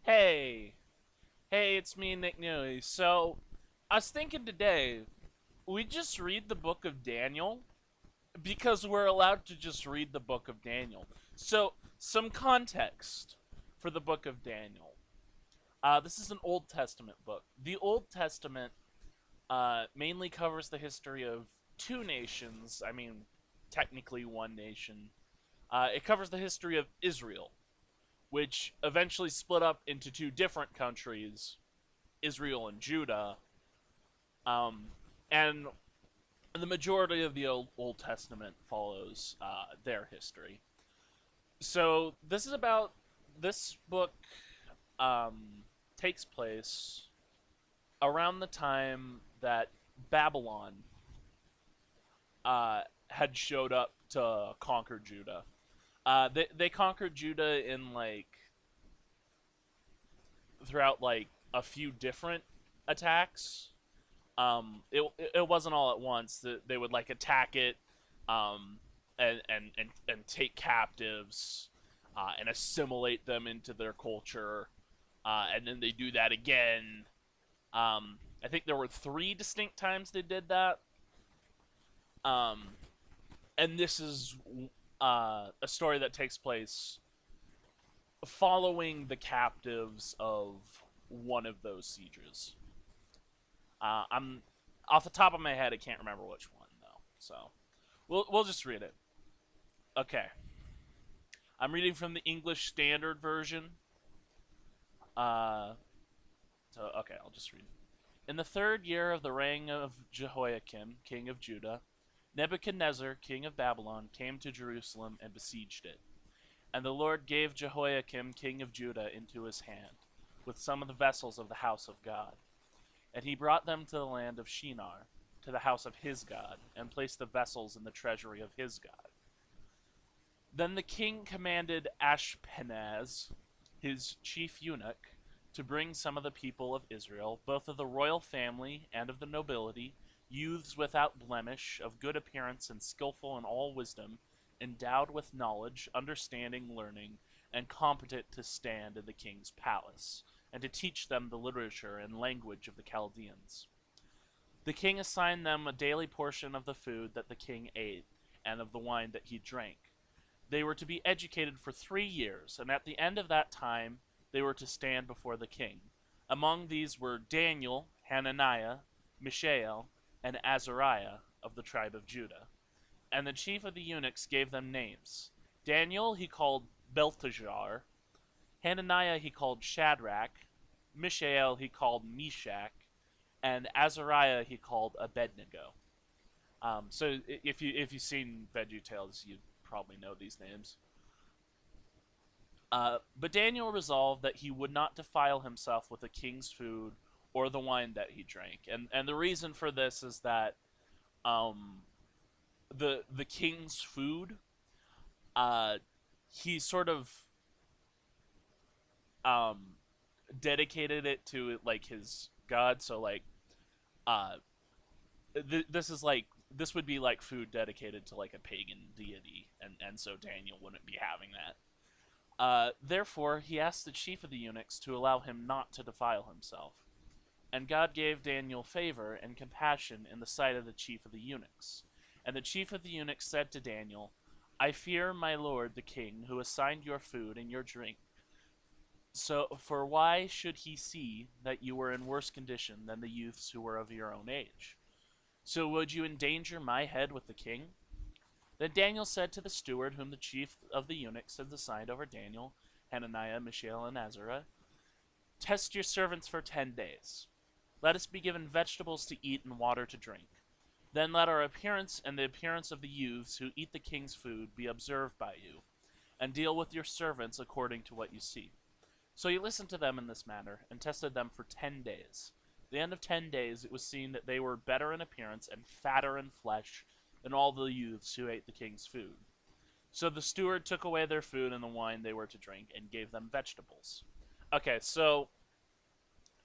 Hey, hey, it's me, Nick Newey. So, I was thinking today, we just read the book of Daniel because we're allowed to just read the book of Daniel. So, some context for the book of Daniel. This is an Old Testament book. The Old Testament mainly covers the history of two nations. I mean, technically one nation. It covers the history of Israel, which eventually split up into two different countries, Israel and Judah, um, and the majority of the Old Testament follows their history. So this book takes place around the time that Babylon had showed up to conquer Judah. They conquered Judah in throughout a few different attacks. It wasn't all at once. They would attack it, um, and take captives, and assimilate them into their culture, and then they do that again. I think there were three distinct times they did that. Um, and this is a story that takes place following the captives of one of those sieges. I'm off the top of my head, I can't remember which one though. So we'll just read it. Okay, I'm reading from the English Standard Version. Uh, okay, I'll just read. In the third year of the reign of Jehoiakim, king of Judah, Nebuchadnezzar, king of Babylon, came to Jerusalem and besieged it. And the Lord gave Jehoiakim, king of Judah, into his hand, with some of the vessels of the house of God. And he brought them to the land of Shinar, to the house of his God, and placed the vessels in the treasury of his God. Then the king commanded Ashpenaz, his chief eunuch, to bring some of the people of Israel, both of the royal family and of the nobility, youths without blemish, of good appearance and skillful in all wisdom, endowed with knowledge, understanding, learning, and competent to stand in the king's palace, and to teach them the literature and language of the Chaldeans. The king assigned them a daily portion of the food that the king ate, and of the wine that he drank. They were to be educated for 3 years, and at the end of that time they were to stand before the king. Among these were Daniel, Hananiah, Mishael, and Azariah of the tribe of Judah. And the chief of the eunuchs gave them names. Daniel he called Belteshazzar, Hananiah he called Shadrach, Mishael he called Meshach, and Azariah he called Abednego. So if you've seen VeggieTales, you probably know these names. But Daniel resolved that he would not defile himself with the king's food or the wine that he drank, and the reason for this is that um, the king's food, uh, he sort of um, dedicated it to his god. So uh, this is this would be like food dedicated to a pagan deity, and so Daniel wouldn't be having that. Therefore, he asked the chief of the eunuchs to allow him not to defile himself. And God gave Daniel favor and compassion in the sight of the chief of the eunuchs. And the chief of the eunuchs said to Daniel, I fear my lord the king, who assigned your food and your drink. So, for why should he see that you were in worse condition than the youths who were of your own age? So would you endanger my head with the king? Then Daniel said to the steward whom the chief of the eunuchs had assigned over Daniel, Hananiah, Mishael, and Azariah, test your servants for 10 days. Let us be given vegetables to eat and water to drink. Then let our appearance and the appearance of the youths who eat the king's food be observed by you, and deal with your servants according to what you see. So he listened to them in this manner, and tested them for 10 days. At the end of 10 days it was seen that they were better in appearance and fatter in flesh than all the youths who ate the king's food. So the steward took away their food and the wine they were to drink, and gave them vegetables. Okay, so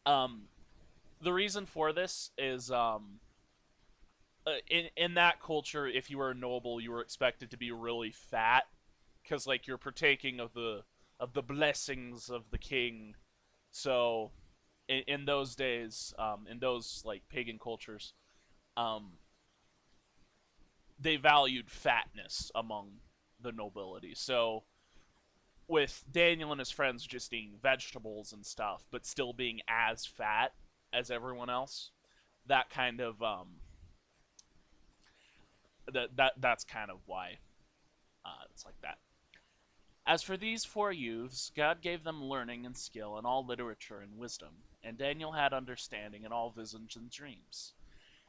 um, the reason for this is in that culture, if you were a noble, you were expected to be really fat because you're partaking of the blessings of the king. So in those days, in those like pagan cultures, um, they valued fatness among the nobility. So with Daniel and his friends just eating vegetables and stuff, but still being as fat as everyone else, that kind of that's kind of why it's like that. As for these four youths, God gave them learning and skill in all literature and wisdom, and Daniel had understanding in all visions and dreams.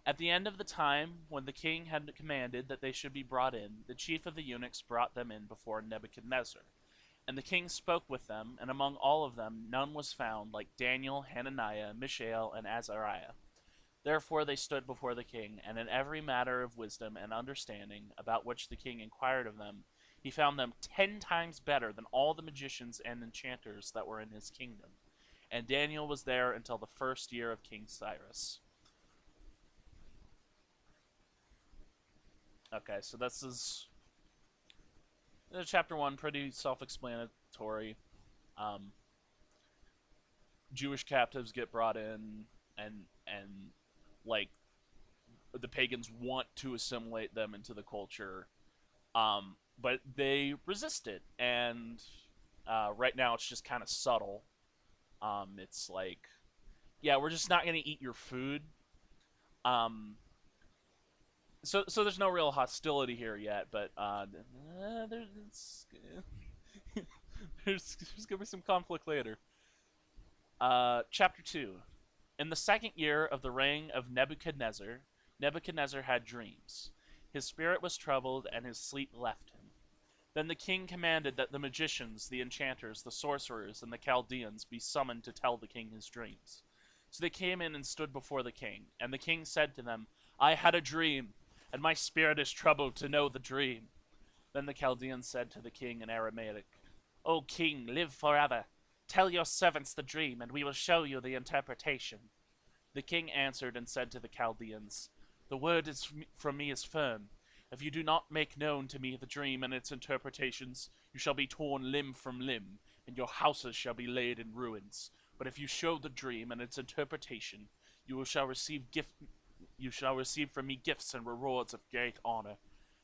At the end of the time, when the king had commanded that they should be brought in, the chief of the eunuchs brought them in before Nebuchadnezzar. And the king spoke with them, and among all of them none was found like Daniel, Hananiah, Mishael, and Azariah. Therefore they stood before the king, and in every matter of wisdom and understanding about which the king inquired of them, he found them 10 times better than all the magicians and enchanters that were in his kingdom. And Daniel was there until the first year of King Cyrus. Okay, so this is chapter 1, pretty self-explanatory. Um, Jewish captives get brought in, and like the pagans want to assimilate them into the culture, but they resist it. And right now, it's just kind of subtle. It's like, yeah, we're just not going to eat your food. Um, so there's no real hostility here yet, but there's there's gonna be some conflict later. Chapter 2. In the second year of the reign of Nebuchadnezzar, Nebuchadnezzar had dreams. His spirit was troubled, and his sleep left him. Then the king commanded that the magicians, the enchanters, the sorcerers, and the Chaldeans be summoned to tell the king his dreams. So they came in and stood before the king, and the king said to them, I had a dream, and my spirit is troubled to know the dream. Then the Chaldeans said to the king in Aramaic, O king, live forever. Tell your servants the dream, and we will show you the interpretation. The king answered and said to the Chaldeans, The word from me is firm. If you do not make known to me the dream and its interpretations, you shall be torn limb from limb, and your houses shall be laid in ruins. But if you show the dream and its interpretation, you shall receive from me gifts and rewards of great honor.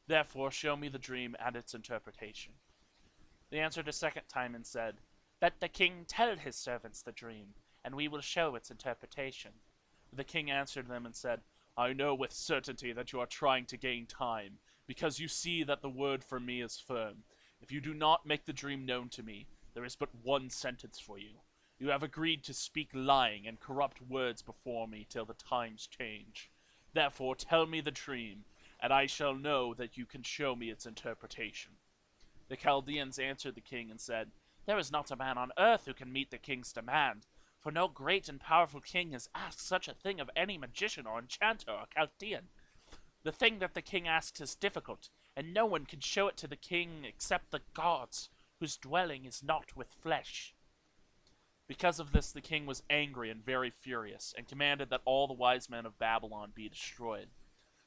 Therefore show me the dream and its interpretation. They answered a second time and said, Let the king tell his servants the dream, and we will show its interpretation. The king answered them and said, I know with certainty that you are trying to gain time, because you see that the word from me is firm. If you do not make the dream known to me, there is but one sentence for you. You have agreed to speak lying and corrupt words before me till the times change. Therefore tell me the dream, and I shall know that you can show me its interpretation. The Chaldeans answered the king and said, There is not a man on earth who can meet the king's demand, for no great and powerful king has asked such a thing of any magician or enchanter or Chaldean. The thing that the king asks is difficult, and no one can show it to the king except the gods, whose dwelling is not with flesh. Because of this, the king was angry and very furious, and commanded that all the wise men of Babylon be destroyed.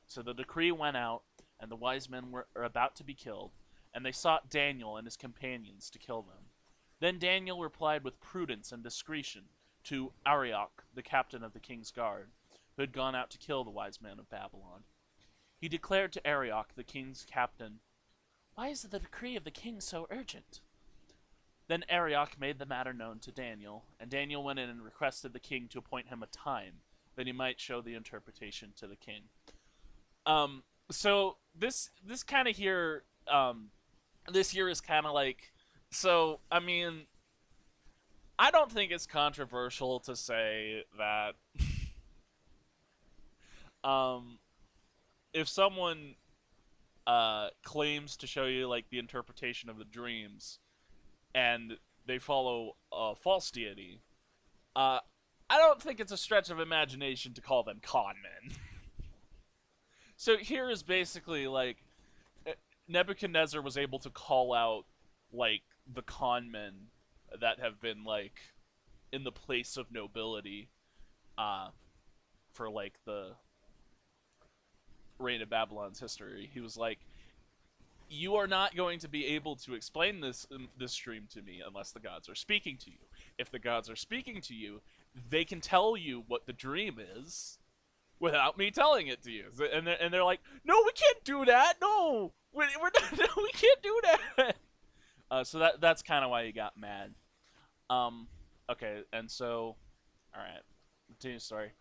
So the decree went out, and the wise men were about to be killed, and they sought Daniel and his companions to kill them. Then Daniel replied with prudence and discretion to Arioch, the captain of the king's guard, who had gone out to kill the wise men of Babylon. He declared to Arioch, the king's captain, Why is the decree of the king so urgent? Then Arioch made the matter known to Daniel, and Daniel went in and requested the king to appoint him a time, that he might show the interpretation to the king. So this kind of here, this year is kind of like, so I mean, I don't think it's controversial to say that, um, if someone claims to show you like the interpretation of the dreams, and they follow a false deity, uh, I don't think it's a stretch of imagination to call them con men. So here is basically like Nebuchadnezzar was able to call out like the con men that have been like in the place of nobility uh, for like the reign of Babylon's history. He was like, you are not going to be able to explain this dream to me unless the gods are speaking to you. If the gods are speaking to you, they can tell you what the dream is without me telling it to you. And they're like, no, we can't do that. No, we're not, no, we can't do that. So that's kind of why he got mad. Um, okay, and so, all right, continue story.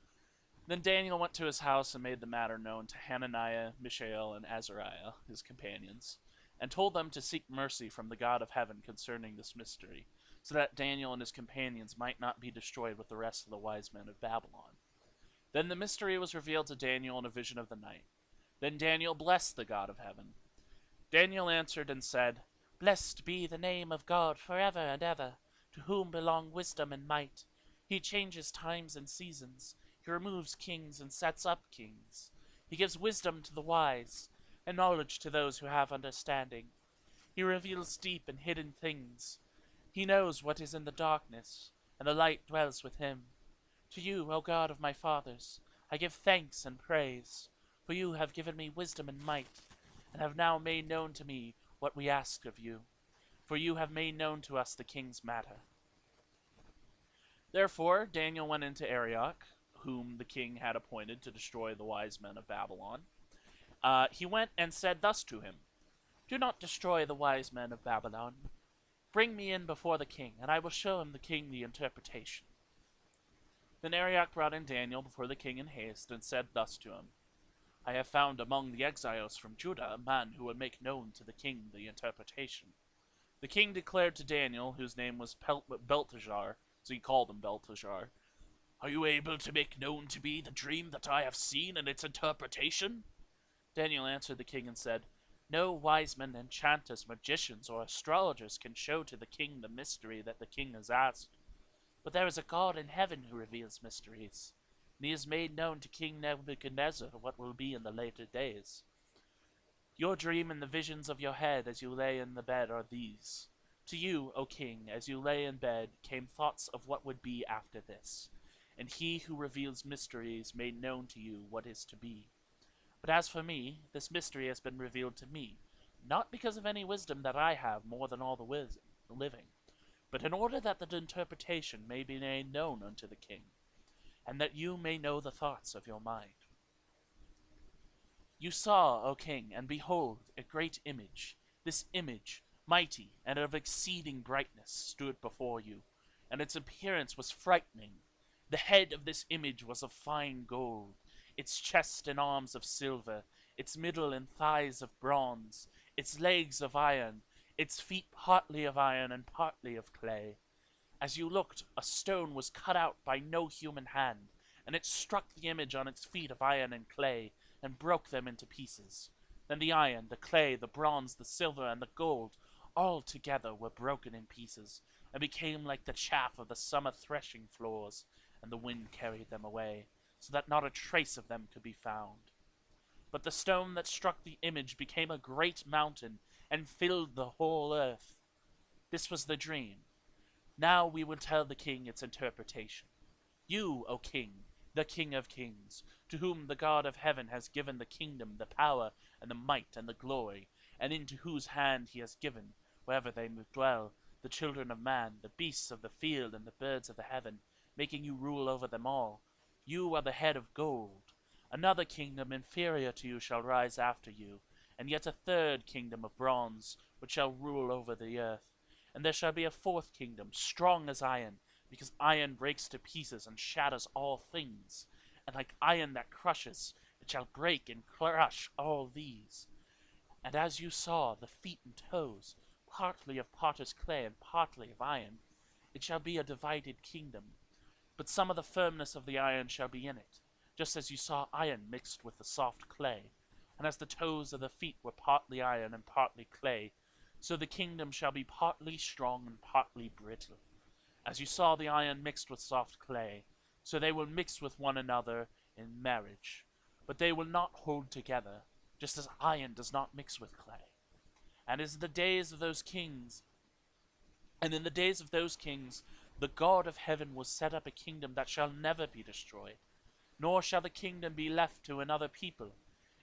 Then Daniel went to his house and made the matter known to Hananiah, Mishael, and Azariah, his companions, and told them to seek mercy from the God of heaven concerning this mystery, so that Daniel and his companions might not be destroyed with the rest of the wise men of Babylon. Then the mystery was revealed to Daniel in a vision of the night. Then Daniel blessed the God of heaven. Daniel answered and said, Blessed be the name of God forever and ever, to whom belong wisdom and might. He changes times and seasons. He removes kings and sets up kings. He gives wisdom to the wise, and knowledge to those who have understanding. He reveals deep and hidden things. He knows what is in the darkness, and the light dwells with him. To you, O God of my fathers, I give thanks and praise, for you have given me wisdom and might, and have now made known to me what we asked of you, for you have made known to us the king's matter. Therefore Daniel went into Arioch, whom the king had appointed to destroy the wise men of Babylon. He went and said thus to him, Do not destroy the wise men of Babylon. Bring me in before the king, and I will show him the king the interpretation. Then Arioch brought in Daniel before the king in haste, and said thus to him, I have found among the exiles from Judah a man who would make known to the king the interpretation. The king declared to Daniel, whose name was Belteshazzar, so he called him Belteshazzar, Are you able to make known to me the dream that I have seen and its interpretation? Daniel answered the king and said, No wise men, enchanters, magicians, or astrologers can show to the king the mystery that the king has asked. But there is a God in heaven who reveals mysteries, and he has made known to King Nebuchadnezzar what will be in the later days. Your dream and the visions of your head as you lay in the bed are these. To you, O king, as you lay in bed, came thoughts of what would be after this, and he who reveals mysteries made known to you what is to be. But as for me, this mystery has been revealed to me, not because of any wisdom that I have more than all the living, but in order that the interpretation may be made known unto the king, and that you may know the thoughts of your mind. You saw, O king, and behold, a great image. This image, mighty and of exceeding brightness, stood before you, and its appearance was frightening. The head of this image was of fine gold, its chest and arms of silver, its middle and thighs of bronze, its legs of iron, its feet partly of iron and partly of clay. As you looked, a stone was cut out by no human hand, and it struck the image on its feet of iron and clay, and broke them into pieces. Then the iron, the clay, the bronze, the silver, and the gold, all together were broken in pieces, and became like the chaff of the summer threshing floors, and the wind carried them away, so that not a trace of them could be found. But the stone that struck the image became a great mountain, and filled the whole earth. This was the dream. Now we will tell the king its interpretation. You, O king, the King of kings, to whom the God of heaven has given the kingdom, the power, and the might, and the glory, and into whose hand he has given, wherever they dwell, the children of man, the beasts of the field, and the birds of the heaven, making you rule over them all. You are the head of gold. Another kingdom inferior to you shall rise after you, and yet a third kingdom of bronze, which shall rule over the earth. And there shall be a fourth kingdom, strong as iron, because iron breaks to pieces and shatters all things. And like iron that crushes, it shall break and crush all these. And as you saw the feet and toes, partly of potter's clay and partly of iron, it shall be a divided kingdom. But some of the firmness of the iron shall be in it, just as you saw iron mixed with the soft clay. And as the toes of the feet were partly iron and partly clay, so the kingdom shall be partly strong and partly brittle. As you saw the iron mixed with soft clay, so they will mix with one another in marriage. But they will not hold together, just as iron does not mix with clay. And as the days of those kings, and in the days of those kings, the God of heaven will set up a kingdom that shall never be destroyed, nor shall the kingdom be left to another people.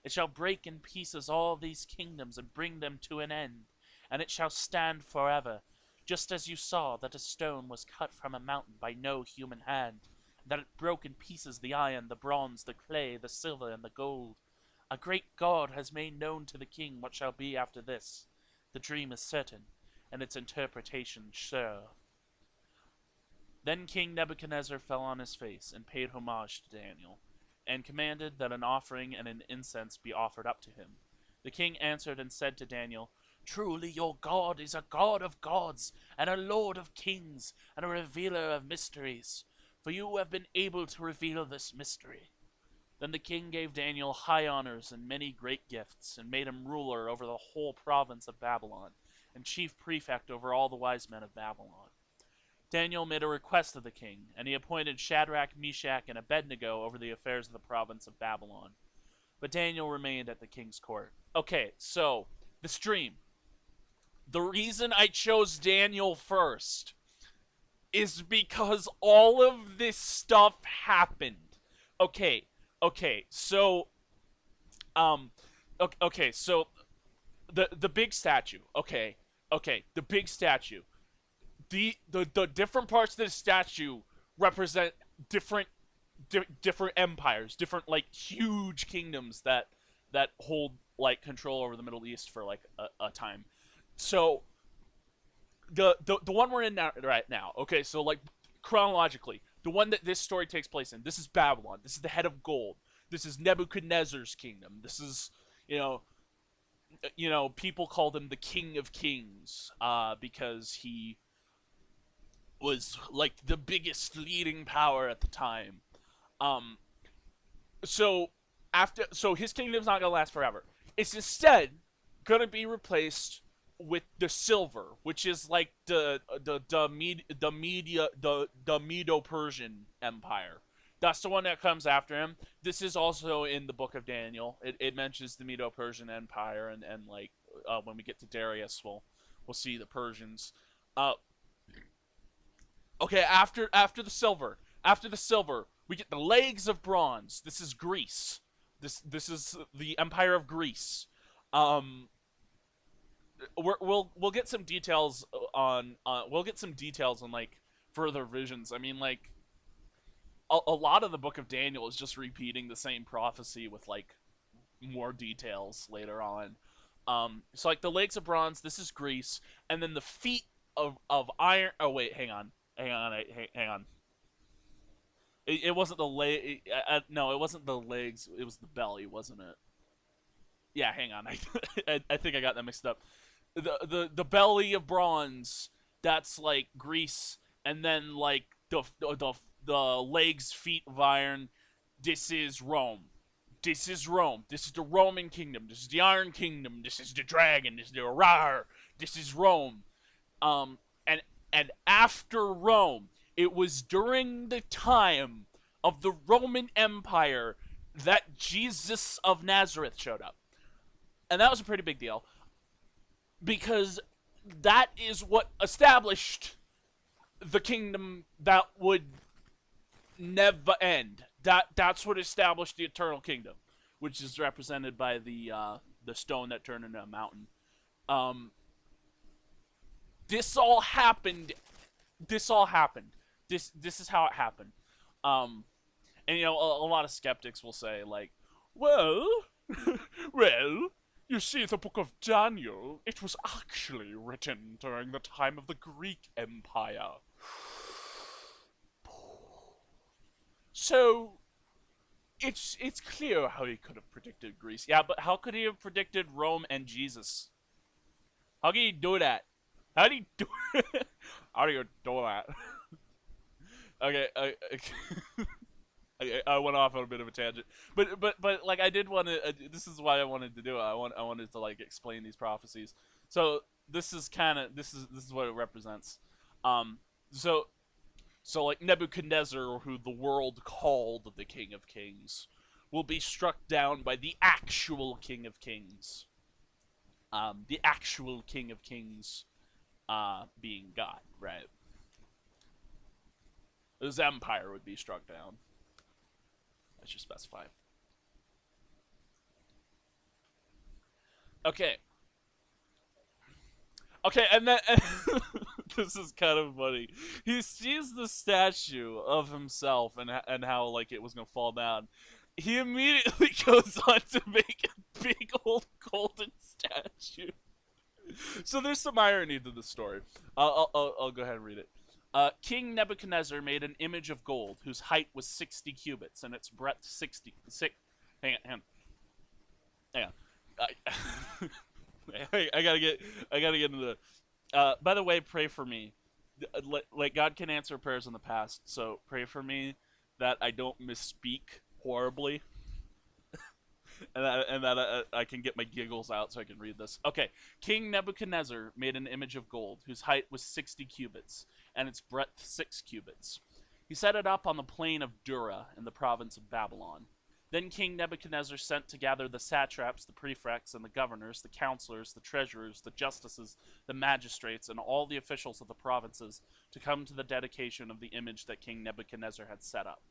It shall break in pieces all these kingdoms and bring them to an end, and it shall stand forever, just as you saw that a stone was cut from a mountain by no human hand, and that it broke in pieces the iron, the bronze, the clay, the silver, and the gold. A great God has made known to the king what shall be after this. The dream is certain, and its interpretation sure. Then King Nebuchadnezzar fell on his face and paid homage to Daniel, and commanded that an offering and an incense be offered up to him. The king answered and said to Daniel, Truly your God is a God of gods, and a Lord of kings, and a revealer of mysteries, for you have been able to reveal this mystery. Then the king gave Daniel high honors and many great gifts, and made him ruler over the whole province of Babylon, and chief prefect over all the wise men of Babylon. Daniel made a request of the king, and he appointed Shadrach, Meshach, and Abednego over the affairs of the province of Babylon. But Daniel remained at the king's court. Okay, so, the stream. The reason I chose Daniel first is because all of this stuff happened. Okay, so, so, the big statue, the big statue. The different parts of the statue represent different empires, different like huge kingdoms that hold like control over the Middle East for like a time. So the one we're in now, right now, okay, so like chronologically, the one that this story takes place in, this is Babylon. This is the head of gold. This is Nebuchadnezzar's kingdom. This is, people called him the King of Kings, because he was like the biggest leading power at the time. Um, so his kingdom's not gonna last forever. It's instead gonna be replaced with the silver, which is like the Medo-Persian Empire. That's the one that comes after him. This is also in the book of Daniel. It mentions the Medo-Persian Empire, and like when we get to Darius, we'll see the Persians. Okay, after the silver, we get the legs of bronze. This is Greece. This is the Empire of Greece. We'll get some details on like further visions. I mean, like a lot of the book of Daniel is just repeating the same prophecy with like more details later on. So like the legs of bronze, this is Greece, and then the feet of iron. Oh wait, hang on. It wasn't the leg. No, it wasn't the legs. It was the belly, wasn't it? Yeah, hang on. I think I got that mixed up. The belly of bronze. That's like Greece, and then like the legs, feet of iron. This is Rome. This is Rome. This is the Roman kingdom. This is the Iron Kingdom. This is the dragon. This is the Rar. This is Rome. And after Rome, it was during the time of the Roman Empire that Jesus of Nazareth showed up. And that was a pretty big deal, because that is what established the kingdom that would never end. That's what established the eternal kingdom, which is represented by the stone that turned into a mountain. This all happened. This is how it happened. And a lot of skeptics will say like, well, you see, the book of Daniel, it was actually written during the time of the Greek Empire. So it's clear how he could have predicted Greece. Yeah, but how could he have predicted Rome and Jesus? How can he do that? How do you do it? How do you do that? Okay, I went off on a bit of a tangent, but like I did want to. This is why I wanted to do it. I wanted to like explain these prophecies. So this is what it represents. So like Nebuchadnezzar, who the world called the King of Kings, will be struck down by the actual King of Kings. The actual King of Kings. Being God, right? His empire would be struck down. I should specify. Okay. Okay, and then and this is kind of funny. He sees the statue of himself and how like it was gonna fall down. He immediately goes on to make a big old golden statue. So there's some irony to the story. I'll go ahead and read it. King Nebuchadnezzar made an image of gold whose height was 60 cubits and its breadth 60. Hang on. Hang on. I gotta get into the. By the way, pray for me. Like God can answer prayers in the past, so pray for me that I don't misspeak horribly, and that I can get my giggles out so I can read this. Okay, King Nebuchadnezzar made an image of gold whose height was 60 cubits and its breadth 6 cubits. He set it up on the plain of Dura in the province of Babylon. Then King Nebuchadnezzar sent to gather the satraps, the prefects, and the governors, the counselors, the treasurers, the justices, the magistrates, and all the officials of the provinces to come to the dedication of the image that King Nebuchadnezzar had set up.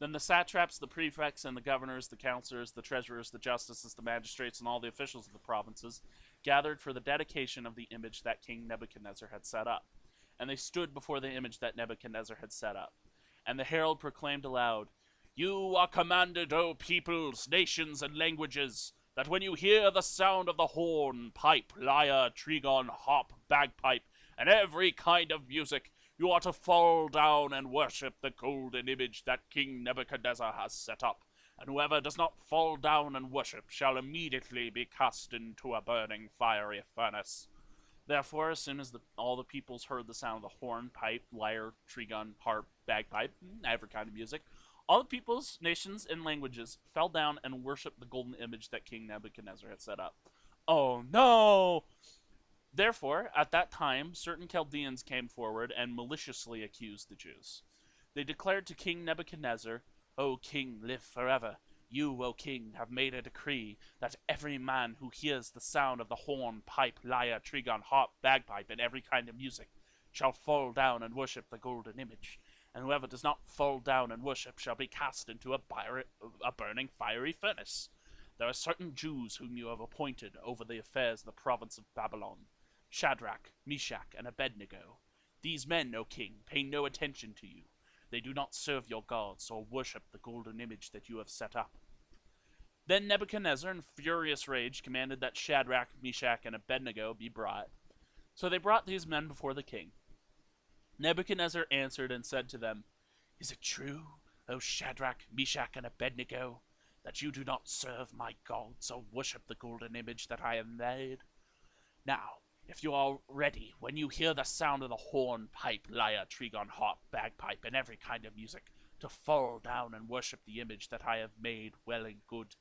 Then the satraps, the prefects, and the governors, the counselors, the treasurers, the justices, the magistrates, and all the officials of the provinces gathered for the dedication of the image that King Nebuchadnezzar had set up. And they stood before the image that Nebuchadnezzar had set up. And the herald proclaimed aloud, "You are commanded, O peoples, nations, and languages, that when you hear the sound of the horn, pipe, lyre, trigon, harp, bagpipe, and every kind of music, you are to fall down and worship the golden image that King Nebuchadnezzar has set up. And whoever does not fall down and worship shall immediately be cast into a burning fiery furnace." Therefore, as soon as all the peoples heard the sound of the horn, pipe, lyre, trigon, harp, bagpipe, every kind of music, all the peoples, nations, and languages fell down and worshipped the golden image that King Nebuchadnezzar had set up. Oh no! Therefore, at that time, certain Chaldeans came forward and maliciously accused the Jews. They declared to King Nebuchadnezzar, "O king, live forever. You, O king, have made a decree that every man who hears the sound of the horn, pipe, lyre, trigon, harp, bagpipe, and every kind of music shall fall down and worship the golden image. And whoever does not fall down and worship shall be cast into a burning fiery furnace. There are certain Jews whom you have appointed over the affairs of the province of Babylon, Shadrach, Meshach, and Abednego. These men, O king, pay no attention to you. They do not serve your gods or worship the golden image that you have set up." Then Nebuchadnezzar, in furious rage, commanded that Shadrach, Meshach, and Abednego be brought. So they brought these men before the king. Nebuchadnezzar answered and said to them, "Is it true, O Shadrach, Meshach, and Abednego, that you do not serve my gods or worship the golden image that I have made? Now, if you are ready, when you hear the sound of the horn, pipe, lyre, trigon, harp, bagpipe, and every kind of music, to fall down and worship the image that I have made, well and good.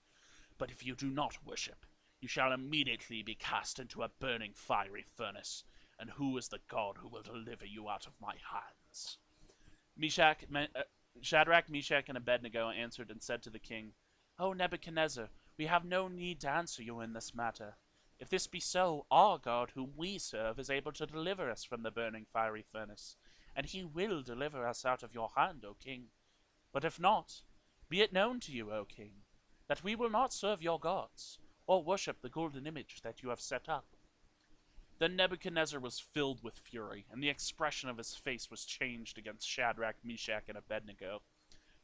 But if you do not worship, you shall immediately be cast into a burning fiery furnace. And who is the God who will deliver you out of my hands?" Shadrach, Meshach, and Abednego answered and said to the king, "O Nebuchadnezzar, we have no need to answer you in this matter. If this be so, our God whom we serve is able to deliver us from the burning fiery furnace, and he will deliver us out of your hand, O king. But if not, be it known to you, O king, that we will not serve your gods, or worship the golden image that you have set up." Then Nebuchadnezzar was filled with fury, and the expression of his face was changed against Shadrach, Meshach, and Abednego.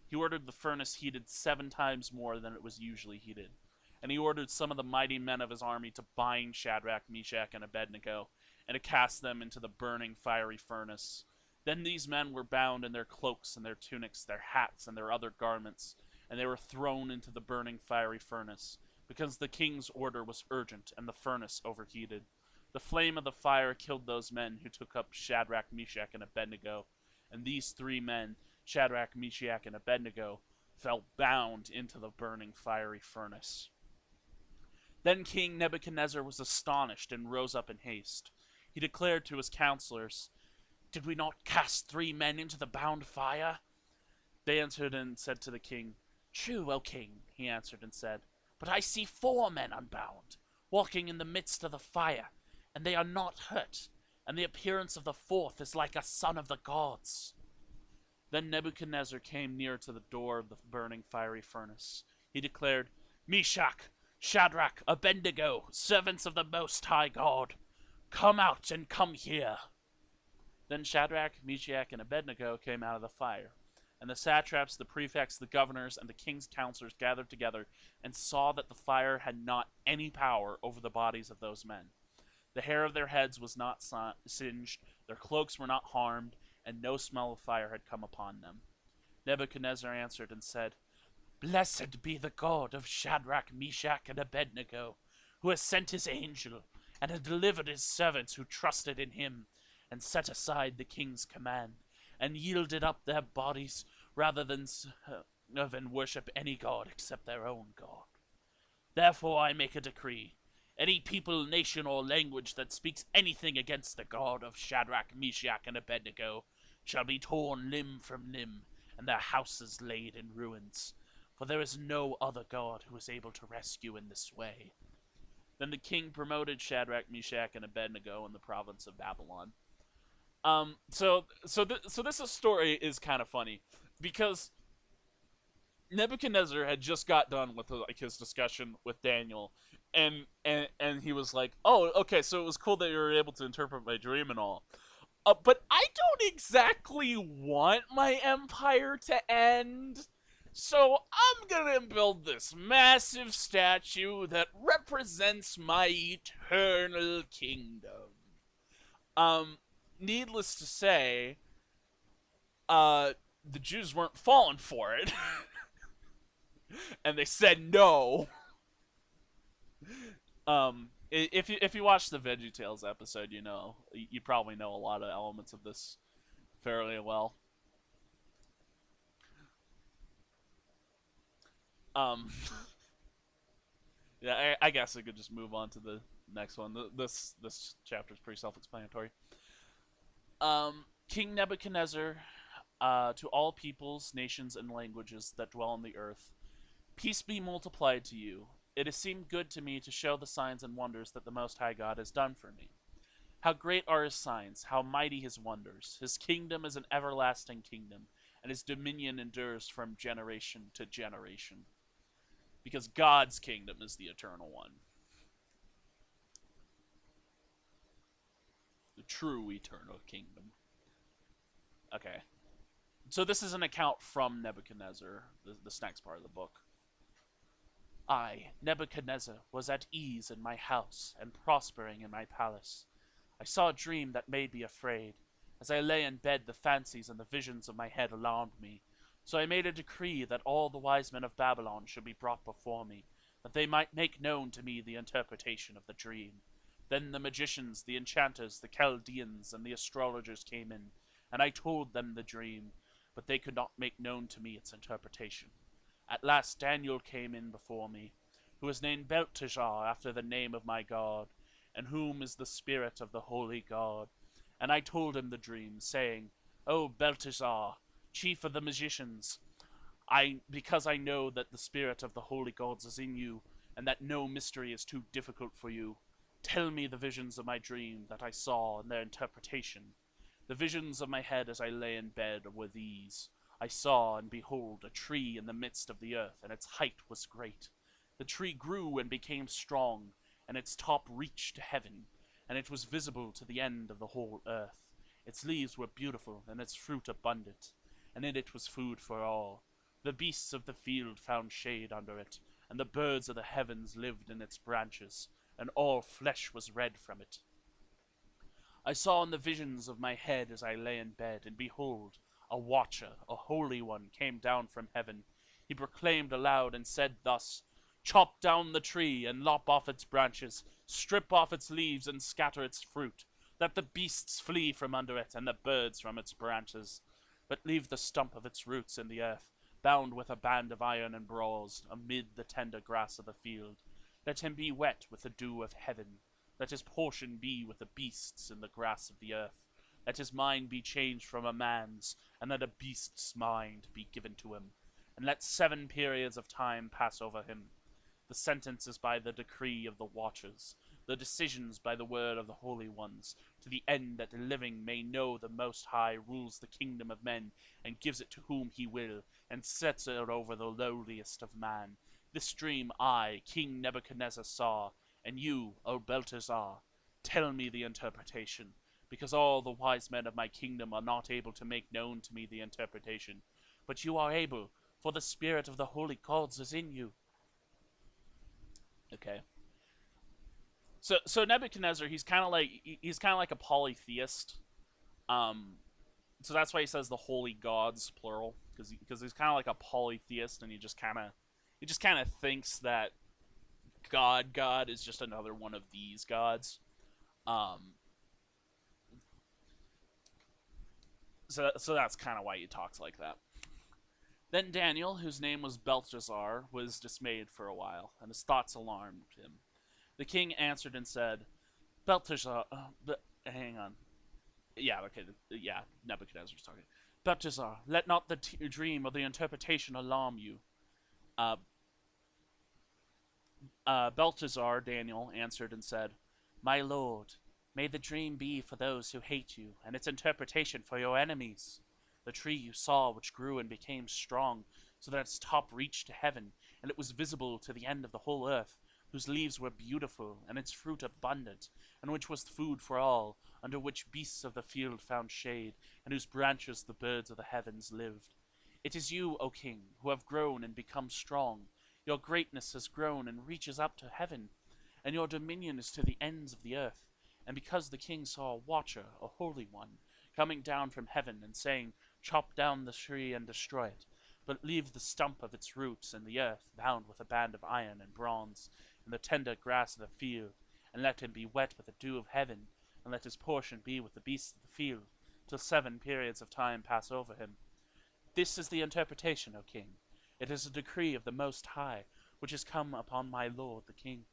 He ordered the furnace heated 7 times more than it was usually heated, and he ordered some of the mighty men of his army to bind Shadrach, Meshach, and Abednego, and to cast them into the burning fiery furnace. Then these men were bound in their cloaks and their tunics, their hats, and their other garments, and they were thrown into the burning fiery furnace, because the king's order was urgent and the furnace overheated. The flame of the fire killed those men who took up Shadrach, Meshach, and Abednego, and these 3 men, Shadrach, Meshach, and Abednego, fell bound into the burning fiery furnace. Then King Nebuchadnezzar was astonished and rose up in haste. He declared to his counselors, "Did we not cast 3 men into the bound fire?" They answered and said to the king, "True, O king," he answered and said, "but I see 4 men unbound, walking in the midst of the fire, and they are not hurt, and the appearance of the 4th is like a son of the gods." Then Nebuchadnezzar came near to the door of the burning fiery furnace. He declared, "Meshach, Shadrach, Abednego, servants of the Most High God, come out and come here. Then Shadrach, Meshach, and Abednego came out of the fire. And the satraps, the prefects, the governors, and the king's counselors gathered together and saw that the fire had not any power over the bodies of those men. The hair of their heads was not singed, their cloaks were not harmed, and no smell of fire had come upon them. Nebuchadnezzar answered and said, Blessed be the God of Shadrach, Meshach, and Abednego, who has sent his angel and has delivered his servants who trusted in him, and set aside the king's command, and yielded up their bodies rather than serve and worship any god except their own God. Therefore I make a decree. Any people, nation, or language that speaks anything against the God of Shadrach, Meshach, and Abednego shall be torn limb from limb, and their houses laid in ruins. For there is no other God who is able to rescue in this way. Then the king promoted Shadrach, Meshach, and Abednego in the province of Babylon. So this story is kind of funny because Nebuchadnezzar had just got done with like his discussion with Daniel, and he was like, "Oh, okay, so it was cool that you were able to interpret my dream and all, but I don't exactly want my empire to end." So I'm gonna build this massive statue that represents my eternal kingdom. Needless to say, the Jews weren't falling for it, and they said no. If you watch the VeggieTales episode, you probably know a lot of elements of this fairly well. Um, yeah, I guess I could just move on to the next one. This chapter is pretty self-explanatory. King Nebuchadnezzar, to all peoples, nations, and languages that dwell on the earth, peace be multiplied to you. It has seemed good to me to show the signs and wonders that the Most High God has done for me. How great are his signs, how mighty his wonders. His kingdom is an everlasting kingdom, and his dominion endures from generation to generation. Because God's kingdom is the eternal one. The true eternal kingdom. Okay. So this is an account from Nebuchadnezzar, this next part of the book. I, Nebuchadnezzar, was at ease in my house and prospering in my palace. I saw a dream that made me afraid. As I lay in bed, the fancies and the visions of my head alarmed me. So I made a decree that all the wise men of Babylon should be brought before me, that they might make known to me the interpretation of the dream. Then the magicians, the enchanters, the Chaldeans, and the astrologers came in, and I told them the dream, but they could not make known to me its interpretation. At last Daniel came in before me, who is named Belteshazzar after the name of my God, and whom is the spirit of the holy God. And I told him the dream, saying, O Belteshazzar, chief of the magicians, because I know that the spirit of the holy gods is in you, and that no mystery is too difficult for you, tell me the visions of my dream that I saw and their interpretation. The visions of my head as I lay in bed were these. I saw, and behold, a tree in the midst of the earth, and its height was great. The tree grew and became strong, and its top reached to heaven, and it was visible to the end of the whole earth. Its leaves were beautiful, and its fruit abundant, and in it was food for all. The beasts of the field found shade under it, and the birds of the heavens lived in its branches, and all flesh was red from it. I saw in the visions of my head as I lay in bed, and behold, a watcher, a holy one, came down from heaven. He proclaimed aloud and said thus, Chop down the tree and lop off its branches, strip off its leaves and scatter its fruit, that the beasts flee from under it and the birds from its branches. But leave the stump of its roots in the earth, bound with a band of iron and bronze, amid the tender grass of the field. Let him be wet with the dew of heaven. Let his portion be with the beasts in the grass of the earth. Let his mind be changed from a man's, and let a beast's mind be given to him. And let 7 periods of time pass over him. The sentence is by the decree of the watchers, the decisions by the word of the holy ones, to the end that the living may know the Most High rules the kingdom of men, and gives it to whom he will, and sets it over the lowliest of man. This dream I, King Nebuchadnezzar, saw, and you, O Belteshazzar, tell me the interpretation, because all the wise men of my kingdom are not able to make known to me the interpretation. But you are able, for the spirit of the holy gods is in you. Okay. So Nebuchadnezzar, he's kind of like a polytheist. Um, so that's why he says the holy gods plural, because he's kind of like a polytheist, and he just kind of thinks that God is just another one of these gods. Um, so that's kind of why he talks like that. Then Daniel, whose name was Belteshazzar, was dismayed for a while, and his thoughts alarmed him. The king answered and said, Belteshazzar, hang on. Yeah, okay, yeah, Nebuchadnezzar's talking. Belteshazzar, let not the dream or the interpretation alarm you. Uh, Belteshazzar, Daniel, answered and said, My lord, may the dream be for those who hate you, and its interpretation for your enemies. The tree you saw, which grew and became strong, so that its top reached to heaven, and it was visible to the end of the whole earth, whose leaves were beautiful, and its fruit abundant, and which was food for all, under which beasts of the field found shade, and whose branches the birds of the heavens lived. It is you, O king, who have grown and become strong. Your greatness has grown and reaches up to heaven, and your dominion is to the ends of the earth. And because the king saw a watcher, a holy one, coming down from heaven and saying, Chop down the tree and destroy it, but leave the stump of its roots in the earth, bound with a band of iron and bronze, in the tender grass of the field, and let him be wet with the dew of heaven, and let his portion be with the beasts of the field, till 7 periods of time pass over him. This is the interpretation, O king. It is a decree of the Most High, which has come upon my lord the king,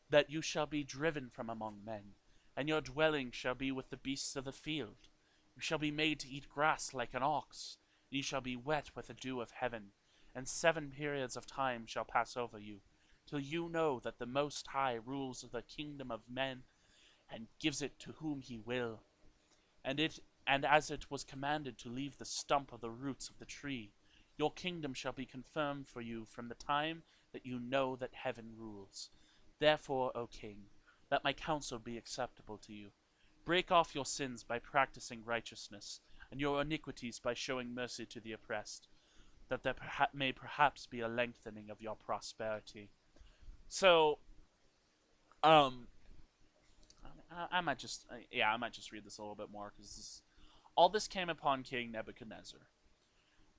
that you shall be driven from among men, and your dwelling shall be with the beasts of the field. You shall be made to eat grass like an ox, and you shall be wet with the dew of heaven, and 7 periods of time shall pass over you, till you know that the Most High rules the kingdom of men, and gives it to whom he will. And as it was commanded to leave the stump of the roots of the tree, your kingdom shall be confirmed for you from the time that you know that heaven rules. Therefore, O king, let my counsel be acceptable to you. Break off your sins by practicing righteousness, and your iniquities by showing mercy to the oppressed, that there may perhaps be a lengthening of your prosperity. So, um, I might just, I might just read this a little bit more, because all this came upon King Nebuchadnezzar.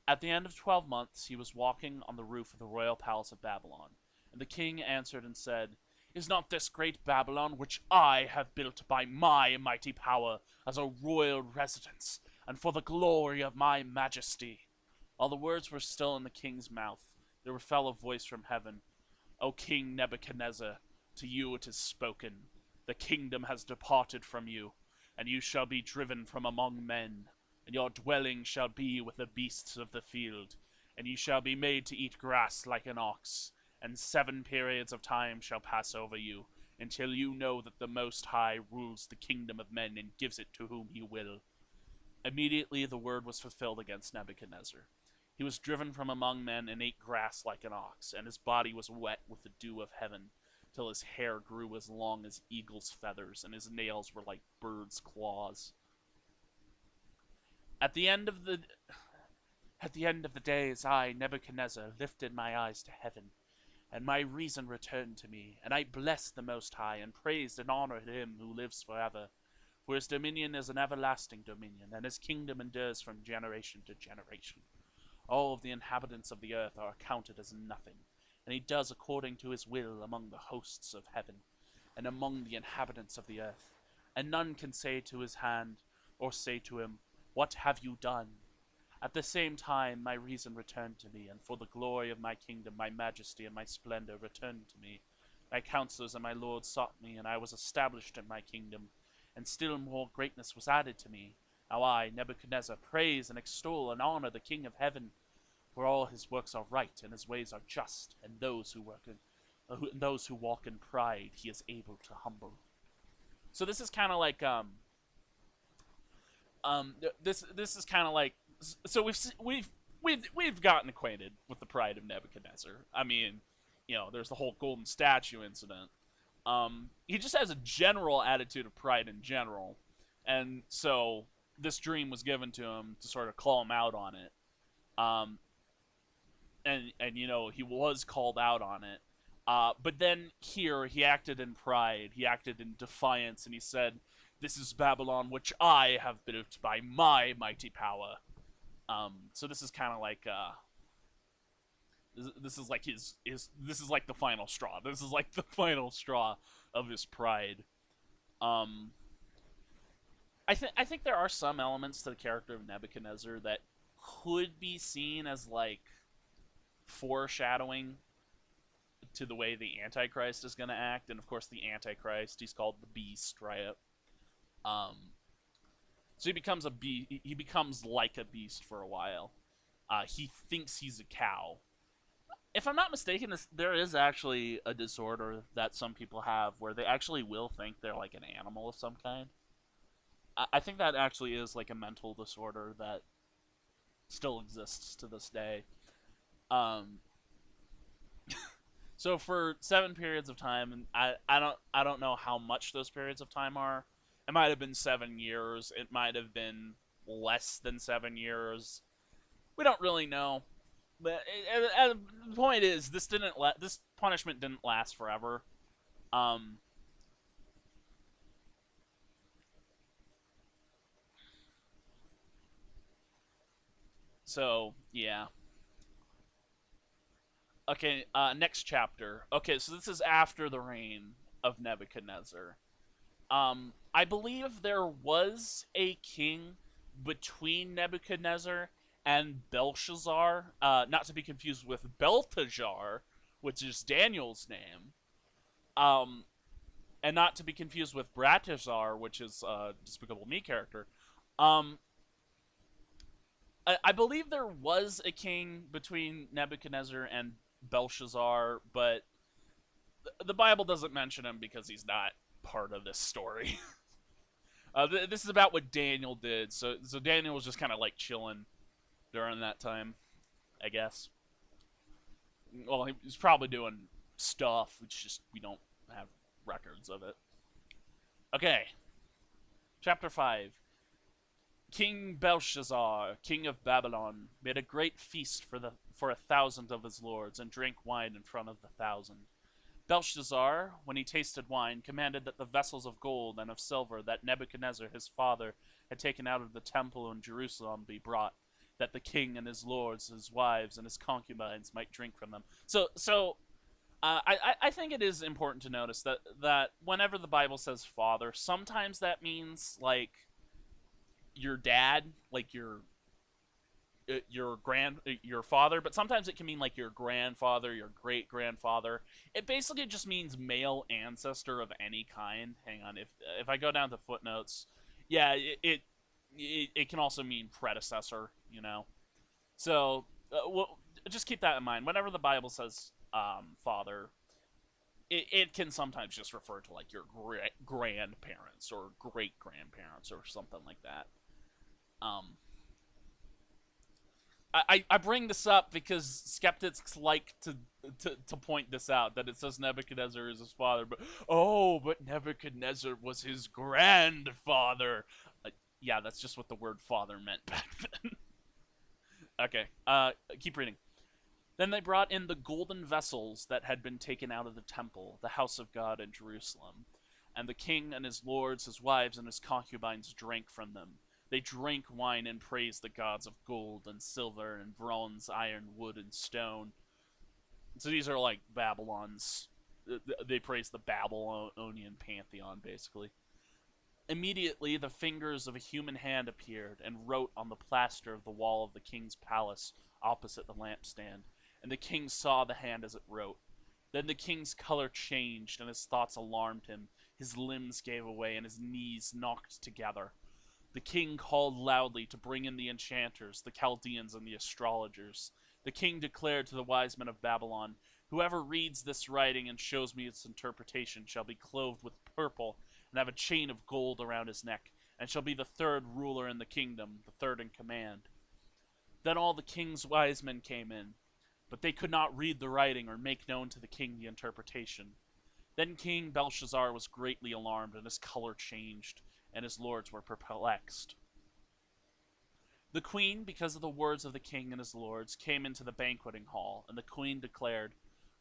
At the end of 12 months, he was walking on the roof of the royal palace of Babylon, and the king answered and said, Is not this great Babylon, which I have built by my mighty power, as a royal residence, and for the glory of my majesty? While the words were still in the king's mouth, there fell a voice from heaven, O King Nebuchadnezzar, to you it is spoken. The kingdom has departed from you, and you shall be driven from among men, and your dwelling shall be with the beasts of the field, and you shall be made to eat grass like an ox, and 7 periods of time shall pass over you, until you know that the Most High rules the kingdom of men and gives it to whom he will. Immediately the word was fulfilled against Nebuchadnezzar. He was driven from among men and ate grass like an ox, and his body was wet with the dew of heaven, till his hair grew as long as eagle's feathers, and his nails were like birds' claws. At the end of the days, I, Nebuchadnezzar, lifted my eyes to heaven, and my reason returned to me, and I blessed the Most High, and praised and honored him who lives forever. For his dominion is an everlasting dominion, and his kingdom endures from generation to generation. All of the inhabitants of the earth are accounted as nothing, and he does according to his will among the hosts of heaven, and among the inhabitants of the earth. And none can say to his hand, or say to him, What have you done? At the same time my reason returned to me, and for the glory of my kingdom my majesty and my splendor returned to me. My counselors and my lords sought me, and I was established in my kingdom, and still more greatness was added to me. Now I, Nebuchadnezzar, praise and extol and honor the King of heaven, for all his works are right, and his ways are just, and those who walk in pride he is able to humble. So this is kind of like this is kind of like, so we've gotten acquainted with the pride of Nebuchadnezzar. I mean, there's the whole golden statue incident. He just has a general attitude of pride in general, and so this dream was given to him to sort of call him out on it. Um, and he was called out on it. But then here he acted in pride, he acted in defiance, and he said, "This is Babylon, which I have built by my mighty power." So this is kind of like this is like his this is like the final straw. This is like the final straw of his pride. Um, I think there are some elements to the character of Nebuchadnezzar that could be seen as like foreshadowing to the way the Antichrist is going to act, and of course the Antichrist, he's called the Beast, right? Um, so he becomes like a beast for a while. He thinks he's a cow. If I'm not mistaken, there is actually a disorder that some people have where they actually will think they're like an animal of some kind. I think that actually is like a mental disorder that still exists to this day. Um, so for 7 periods of time, and I don't know how much those periods of time are. It might have been 7 years. It might have been less than 7 years. We don't really know. But the point is, this punishment didn't last forever. Um, so yeah. Okay. Next chapter. Okay, so this is after the reign of Nebuchadnezzar. I believe there was a king between Nebuchadnezzar and Belshazzar, not to be confused with Belteshazzar, which is Daniel's name, um, and not to be confused with Bratazar, which is Despicable Me character. Um, I believe there was a king between Nebuchadnezzar and Belshazzar, but the Bible doesn't mention him because he's not part of this story. This is about what Daniel did. So Daniel was just kind of like chilling during that time, I guess. Well, he was probably doing stuff. It's just we don't have records of it. Okay, chapter 5. King Belshazzar, king of Babylon, made a great feast for 1,000 of his lords, and drank wine in front of the 1,000. Belshazzar, when he tasted wine, commanded that the vessels of gold and of silver that Nebuchadnezzar his father had taken out of the temple in Jerusalem be brought, that the king and his lords, his wives, and his concubines might drink from them. I think it is important to notice that whenever the Bible says father, sometimes that means like your dad, like your father, but sometimes it can mean like your grandfather, your great grandfather. It basically just means male ancestor of any kind. Hang on, if I go down to footnotes, yeah, it can also mean predecessor. So well, just keep that in mind. Whenever the Bible says father, it can sometimes just refer to like your grandparents or great grandparents or something like that. Um, I bring this up because skeptics like to point this out, that it says Nebuchadnezzar is his father, but Nebuchadnezzar was his grandfather. Yeah, that's just what the word father meant back then. Okay, keep reading. Then they brought in the golden vessels that had been taken out of the temple, the house of God in Jerusalem. And the king and his lords, his wives, and his concubines drank from them. They drank wine and praised the gods of gold and silver and bronze, iron, wood, and stone. So these are like Babylon's. They praise the Babylonian pantheon, basically. Immediately, the fingers of a human hand appeared and wrote on the plaster of the wall of the king's palace opposite the lampstand. And the king saw the hand as it wrote. Then the king's color changed, and his thoughts alarmed him. His limbs gave way, and his knees knocked together. The king called loudly to bring in the enchanters, the Chaldeans, and the astrologers. The king declared to the wise men of Babylon, "Whoever reads this writing and shows me its interpretation shall be clothed with purple and have a chain of gold around his neck, and shall be the third ruler in the kingdom, the third in command." Then all the king's wise men came in. but they could not read the writing or make known to the king the interpretation. Then King Belshazzar was greatly alarmed, and his color changed, and his lords were perplexed. The queen, because of the words of the king and his lords, came into the banqueting hall, and the queen declared,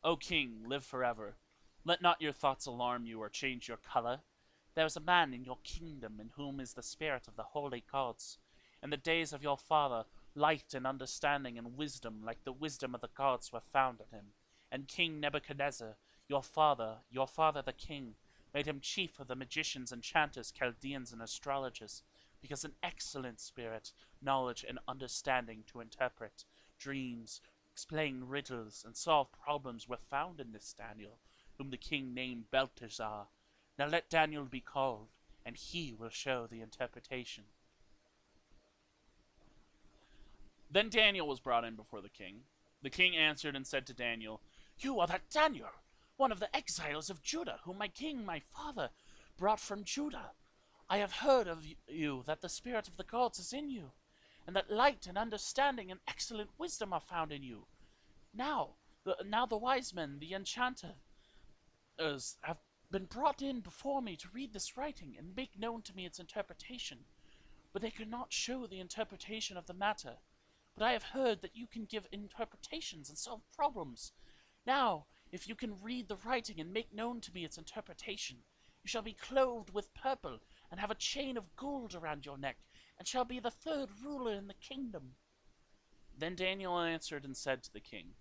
"O king, live forever. Let not your thoughts alarm you or change your color. There is a man in your kingdom in whom is the spirit of the holy gods. In the days of your father, light and understanding and wisdom, like the wisdom of the gods, were found in him. And King Nebuchadnezzar, your father the king, made him chief of the magicians, enchanters, Chaldeans, and astrologers, because an excellent spirit, knowledge, and understanding to interpret dreams, explain riddles, and solve problems were found in this Daniel, whom the king named Belteshazzar. Now let Daniel be called, and he will show the interpretation." Then Daniel was brought in before the king. The king answered and said to Daniel, "You are that Daniel, one of the exiles of Judah, whom my king, my father, brought from Judah. I have heard of you that the spirit of the gods is in you, and that light and understanding and excellent wisdom are found in you. Now the wise men, the enchanters, have been brought in before me to read this writing and make known to me its interpretation, but they could not show the interpretation of the matter. But I have heard that you can give interpretations and solve problems. Now, if you can read the writing and make known to me its interpretation, you shall be clothed with purple and have a chain of gold around your neck, and shall be the third ruler in the kingdom." Then Daniel answered and said to the king,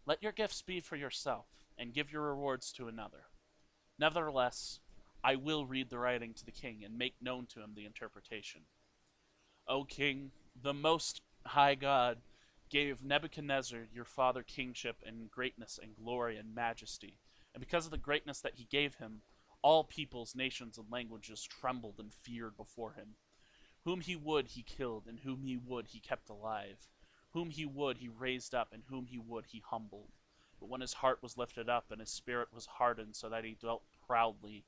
"Let your gifts be for yourself, and give your rewards to another. Nevertheless, I will read the writing to the king and make known to him the interpretation. O king, the most high God gave Nebuchadnezzar your father kingship and greatness and glory and majesty, and because of the greatness that he gave him, all peoples, nations, and languages trembled and feared before him. Whom he would, he killed, and whom he would, he kept alive. Whom he would, he raised up, and whom he would, he humbled. But when his heart was lifted up, and his spirit was hardened so that he dwelt proudly,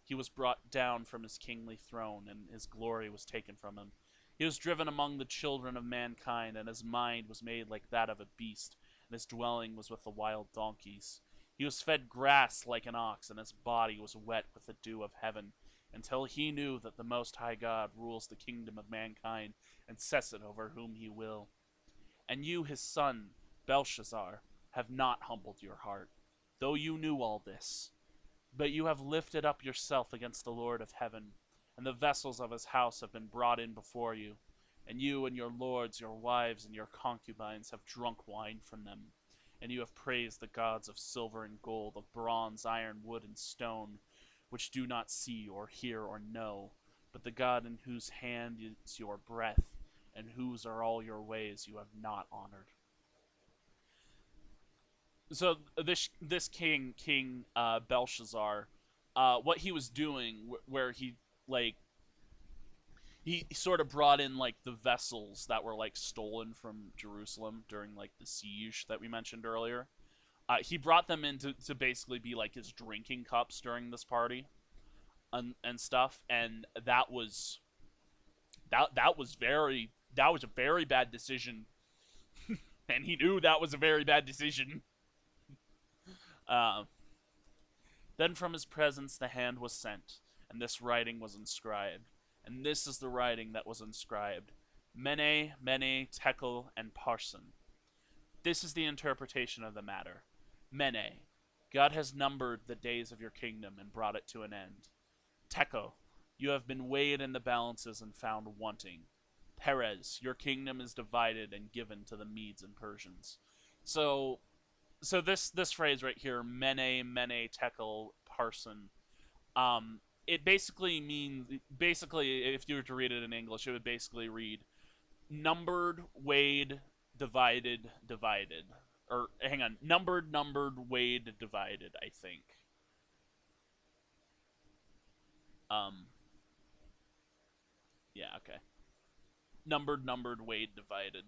he was brought down from his kingly throne, and his glory was taken from him. He was driven among the children of mankind, and his mind was made like that of a beast, and his dwelling was with the wild donkeys. He was fed grass like an ox, and his body was wet with the dew of heaven, until he knew that the Most High God rules the kingdom of mankind and sets it over whom he will. And you, his son, Belshazzar, have not humbled your heart, though you knew all this. But you have lifted up yourself against the Lord of heaven, and the vessels of his house have been brought in before you, and you and your lords, your wives, and your concubines have drunk wine from them. And you have praised the gods of silver and gold, of bronze, iron, wood, and stone, which do not see or hear or know, but the God in whose hand is your breath, and whose are all your ways, you have not honored." So this King Belshazzar, what he was doing, where like he sort of brought in like the vessels that were like stolen from Jerusalem during like the siege that we mentioned earlier. He brought them in to basically be like his drinking cups during this party, and stuff, and that was a very bad decision, and he knew that was a very bad decision. Uh, then from his presence the hand was sent, and this writing was inscribed. And this is the writing that was inscribed: Mene, Mene, Tekel, and Parsin. This is the interpretation of the matter. Mene, God has numbered the days of your kingdom and brought it to an end. Tekel, you have been weighed in the balances and found wanting. Peres, your kingdom is divided and given to the Medes and Persians. So this phrase right here, Mene, Mene, Tekel, Parsin, it basically means, if you were to read it in English, it would basically read numbered, weighed, divided, divided. Or, hang on, numbered, weighed, divided, I think. Yeah, okay. Numbered, weighed, divided.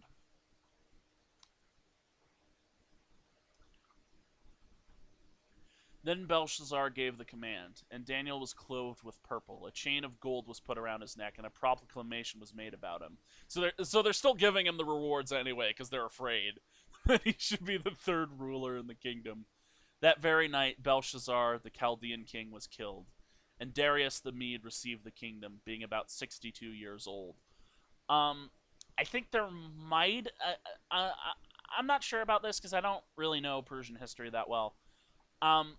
Then Belshazzar gave the command, and Daniel was clothed with purple. A chain of gold was put around his neck, and a proclamation was made about him. So they're still giving him the rewards anyway, because they're afraid. that he should be the third ruler in the kingdom. That very night, Belshazzar, the Chaldean king, was killed, and Darius the Mede received the kingdom, being about 62 years old. Um, I think there might. I'm not sure about this because I don't really know Persian history that well. Um,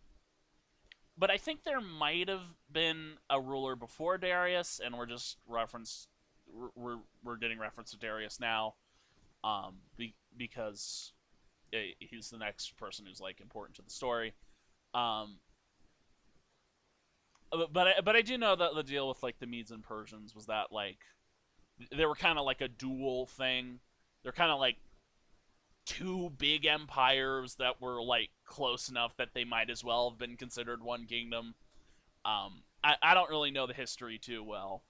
but I think there might have been a ruler before Darius, and we're getting reference to Darius now, because he's the next person who's like important to the story. Um, but I do know that the deal with like the Medes and Persians was that like they were kind of like a dual thing. They're kind of like two big empires that were like close enough that they might as well have been considered one kingdom. I don't really know the history too well.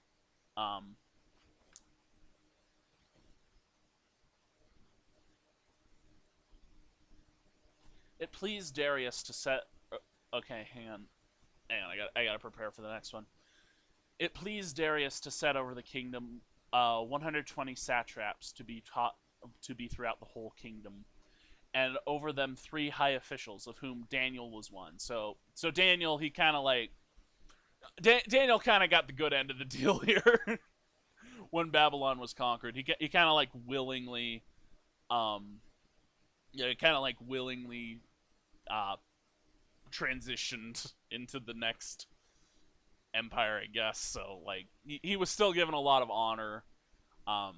Um, it pleased Darius to set. Okay, hang on. I gotta prepare for the next one. It pleased Darius to set over the kingdom 120 satraps to be throughout the whole kingdom, and over them three high officials, of whom Daniel was one. So Daniel, he kind of like Daniel kind of got the good end of the deal here when Babylon was conquered. He kind of like willingly, um, yeah, kind of like willingly uh, transitioned into the next empire, I guess. So like he was still given a lot of honor, um,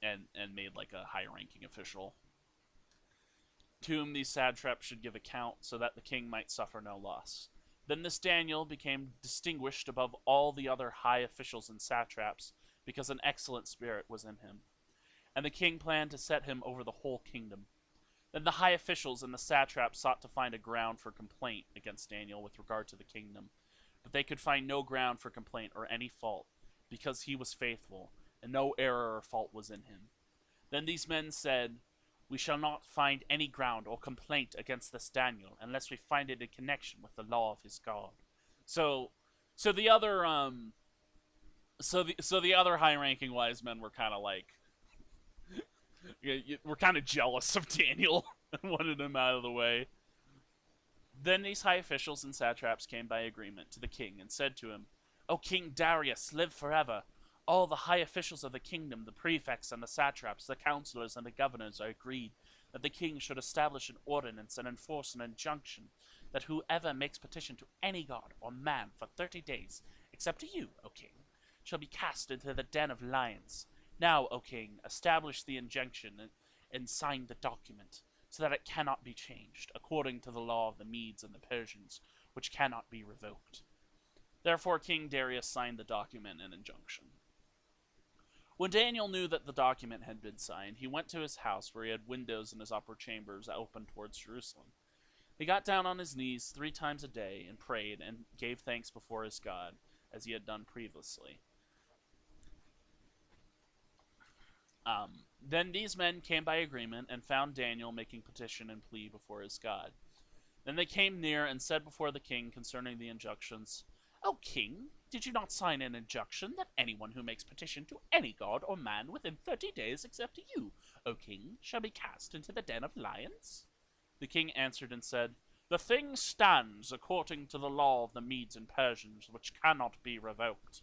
and made like a high ranking official, to whom these satraps should give account, so that the king might suffer no loss. Then this Daniel became distinguished above all the other high officials and satraps, because an excellent spirit was in him. And the king planned to set him over the whole kingdom. Then the high officials and the satraps sought to find a ground for complaint against Daniel with regard to the kingdom, but they could find no ground for complaint or any fault, because he was faithful, and no error or fault was in him. Then these men said, "We shall not find any ground or complaint against this Daniel unless we find it in connection with the law of his God." So, so the other so the other high-ranking wise men were kind of like, we're kind of jealous of Daniel and wanted him out of the way. Then these high officials and satraps came by agreement to the king and said to him, "O King Darius, live forever. All the high officials of the kingdom, the prefects and the satraps, the counselors and the governors, are agreed that the king should establish an ordinance and enforce an injunction that whoever makes petition to any god or man for 30 days, except to you, O king, shall be cast into the den of lions. Now, O king, establish the injunction and sign the document, so that it cannot be changed, according to the law of the Medes and the Persians, which cannot be revoked." Therefore King Darius signed the document and injunction. When Daniel knew that the document had been signed, he went to his house, where he had windows in his upper chambers open towards Jerusalem. He got down on his knees 3 times a day and prayed and gave thanks before his God, as he had done previously. Then these men came by agreement and found Daniel making petition and plea before his God. Then they came near and said before the king concerning the injunctions, "O king, did you not sign an injunction that anyone who makes petition to any god or man within 30 days except to you, O king, shall be cast into the den of lions?" The king answered and said, "The thing stands according to the law of the Medes and Persians, which cannot be revoked."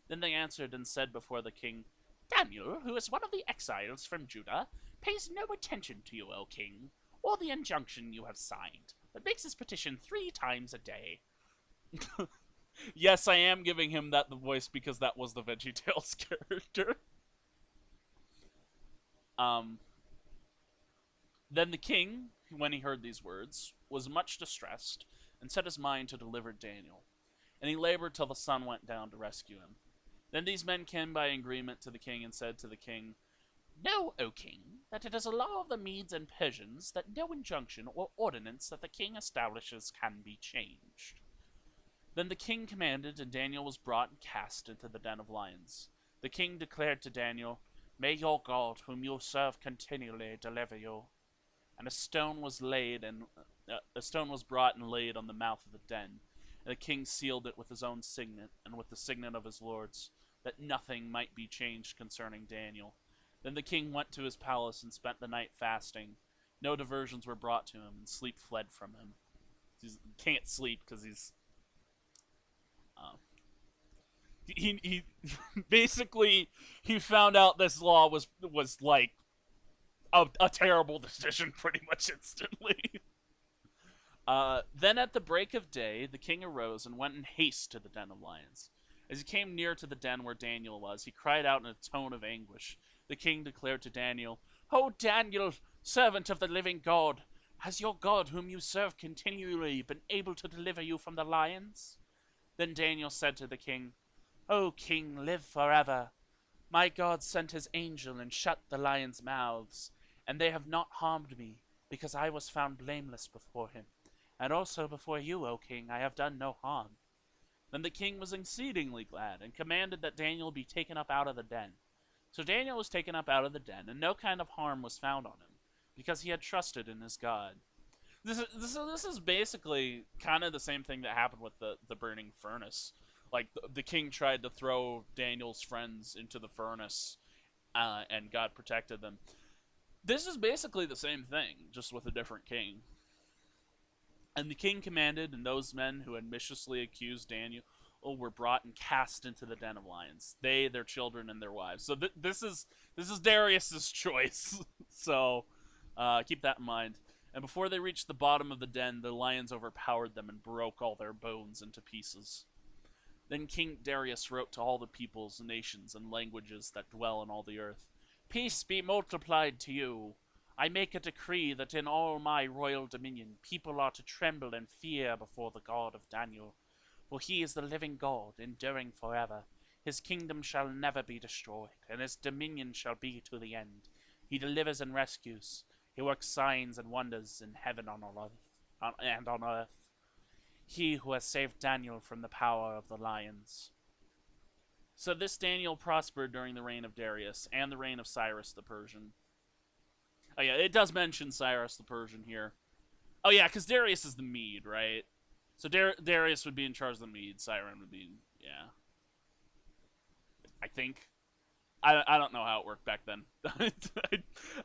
Then they answered and said before the king, "Daniel, who is one of the exiles from Judah, pays no attention to you, O king, or the injunction you have signed, but makes his petition 3 times a day." Yes, I am giving him that the voice because that was the VeggieTales character. Um, then the king, when he heard these words, was much distressed, and set his mind to deliver Daniel. And he labored till the sun went down to rescue him. Then these men came by agreement to the king and said to the king, "Know, O king, that it is a law of the Medes and Persians that no injunction or ordinance that the king establishes can be changed." Then the king commanded, and Daniel was brought and cast into the den of lions. The king declared to Daniel, "May your God, whom you serve continually, deliver you." And a stone was brought and laid on the mouth of the den. And the king sealed it with his own signet and with the signet of his lords, that nothing might be changed concerning Daniel. Then the king went to his palace and spent the night fasting. No diversions were brought to him, and sleep fled from him. He can't sleep because uh, he basically he found out this law was like a terrible decision pretty much instantly. Then at the break of day, the king arose and went in haste to the den of lions. As he came near to the den where Daniel was, he cried out in a tone of anguish. The king declared to Daniel, "O Daniel, servant of the living God, has your God, whom you serve continually, been able to deliver you from the lions?" Then Daniel said to the king, "O king, live forever. My God sent his angel and shut the lions' mouths, and they have not harmed me, because I was found blameless before him. And also before you, O king, I have done no harm." Then the king was exceedingly glad, and commanded that Daniel be taken up out of the den. So Daniel was taken up out of the den, and no kind of harm was found on him, because he had trusted in his God. This is basically kind of the same thing that happened with the burning furnace. Like, the king tried to throw Daniel's friends into the furnace, and God protected them. This is basically the same thing, just with a different king. And the king commanded, and those men who had maliciously accused Daniel were brought and cast into the den of lions. They, their children, and their wives. So this is Darius's choice. So keep that in mind. And before they reached the bottom of the den, the lions overpowered them and broke all their bones into pieces. Then King Darius wrote to all the peoples, nations, and languages that dwell in all the earth, "Peace be multiplied to you. I make a decree that in all my royal dominion people are to tremble and fear before the God of Daniel. For he is the living God, enduring forever. His kingdom shall never be destroyed, and his dominion shall be to the end. He delivers and rescues. He works signs and wonders in heaven and on earth. He who has saved Daniel from the power of the lions." So this Daniel prospered during the reign of Darius and the reign of Cyrus the Persian. Oh yeah, it does mention Cyrus the Persian here. Oh yeah, because Darius is the Mede, right? So Darius would be in charge of the Mede. Cyrus would be, yeah. I think. I don't know how it worked back then.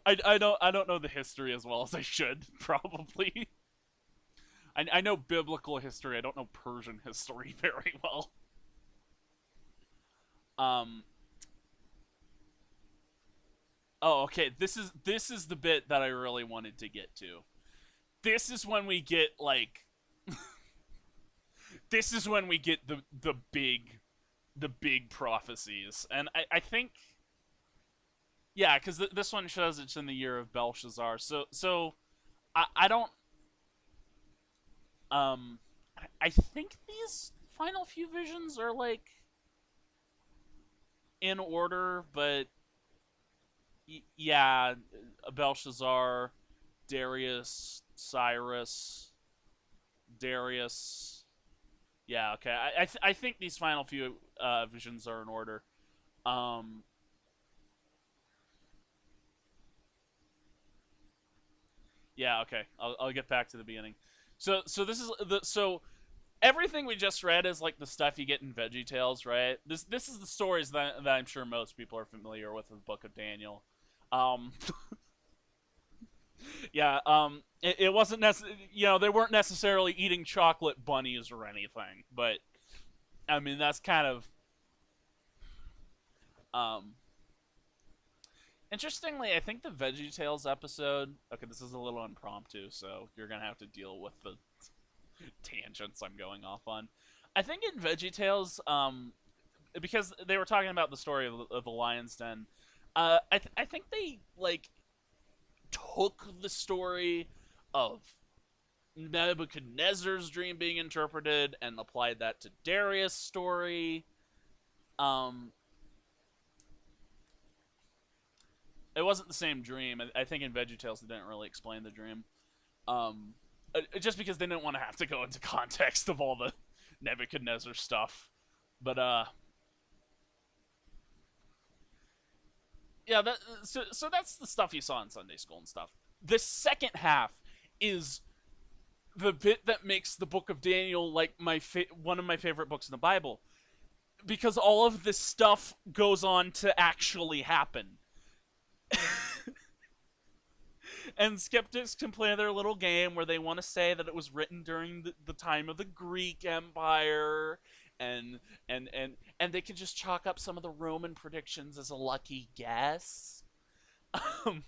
I don't know the history as well as I should, probably. I know biblical history. I don't know Persian history very well. Oh, okay. This is the bit that I really wanted to get to. This is when we get like this is when we get the big prophecies. And I think yeah, cuz this one shows it's in the year of Belshazzar. So I don't I think these final few visions are like in order, but yeah, Belshazzar, Darius, Cyrus, Darius. Yeah, okay. I think these final few visions are in order. Um, yeah, okay. I'll get back to the beginning. So this is so everything we just read is like the stuff you get in VeggieTales, right? This is the stories that I'm sure most people are familiar with the Book of Daniel. Um, yeah, it wasn't they weren't necessarily eating chocolate bunnies or anything, but I mean that's kind of um. Interestingly, I think the VeggieTales episode. Okay, this is a little impromptu, so you're gonna have to deal with the tangents I'm going off on. I think in VeggieTales, because they were talking about the story of the Lion's Den, I think they like took the story of Nebuchadnezzar's dream being interpreted and applied that to Darius' story. Um, it wasn't the same dream. I think in VeggieTales they didn't really explain the dream. Um, just because they didn't want to have to go into context of all the Nebuchadnezzar stuff. But yeah, so that's the stuff you saw in Sunday school and stuff. The second half is the bit that makes the Book of Daniel like one of my favorite books in the Bible, because all of this stuff goes on to actually happen. And skeptics can play their little game where they want to say that it was written during the time of the Greek Empire, and and they can just chalk up some of the Roman predictions as a lucky guess. Um,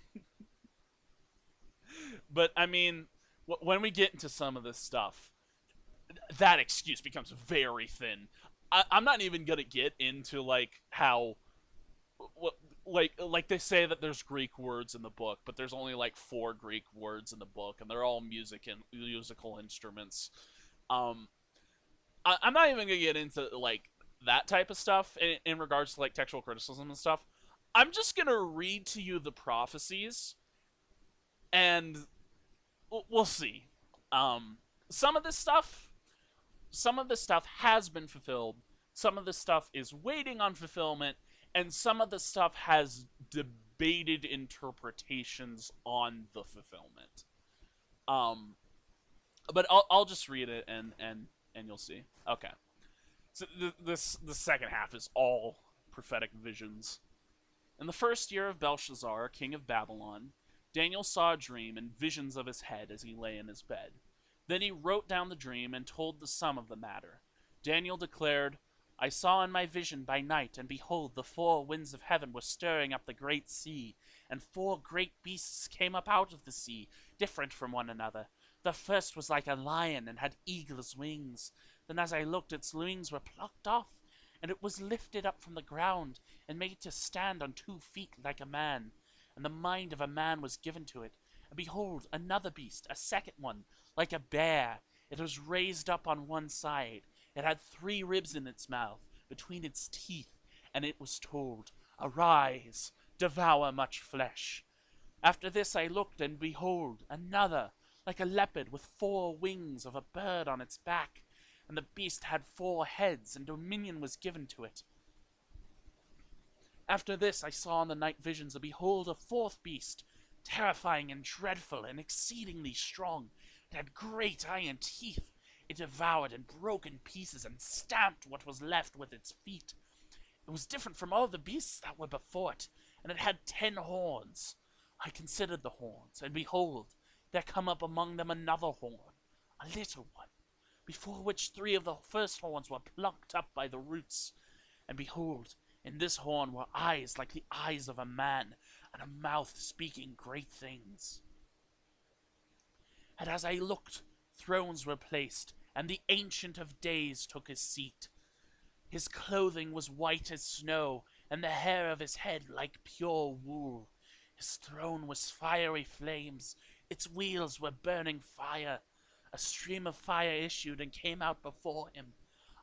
but I mean, when we get into some of this stuff, that excuse becomes very thin. I'm not even gonna get into like how what like they say that there's Greek words in the book, but there's only like four Greek words in the book, and they're all music and musical instruments. Um, I'm not even gonna get into like that type of stuff in regards to like textual criticism and stuff. I'm just gonna read to you the prophecies, and we'll see. Um, some of this stuff, some of this stuff has been fulfilled. Some of this stuff is waiting on fulfillment, and some of the stuff has debated interpretations on the fulfillment. Um, but I'll just read it and you'll see. Okay. So the second half is all prophetic visions. In the first year of Belshazzar, king of Babylon, Daniel saw a dream and visions of his head as he lay in his bed. Then he wrote down the dream and told the sum of the matter. Daniel declared, I saw in my vision by night, and behold, the four winds of heaven were stirring up the great sea, and four great beasts came up out of the sea, different from one another. The first was like a lion and had eagle's wings. Then as I looked, its wings were plucked off, and it was lifted up from the ground, and made to stand on 2 feet like a man. And the mind of a man was given to it. And behold, another beast, a second one, like a bear. It was raised up on one side. It had 3 ribs in its mouth, between its teeth, and it was told, Arise, devour much flesh. After this I looked, and behold, another, like a leopard, with 4 wings of a bird on its back. And the beast had 4 heads, and dominion was given to it. After this I saw in the night visions, and behold, a 4th beast, terrifying and dreadful, and exceedingly strong. It had great iron teeth. It devoured and broke in pieces, and stamped what was left with its feet. It was different from all the beasts that were before it, and it had 10 horns. I considered the horns, and behold, there come up among them another horn, a little one, before which 3 of the first horns were plucked up by the roots. And behold, in this horn were eyes like the eyes of a man, and a mouth speaking great things. And as I looked, thrones were placed, and the Ancient of Days took his seat. His clothing was white as snow, and the hair of his head like pure wool. His throne was fiery flames, its wheels were burning fire. A stream of fire issued and came out before him.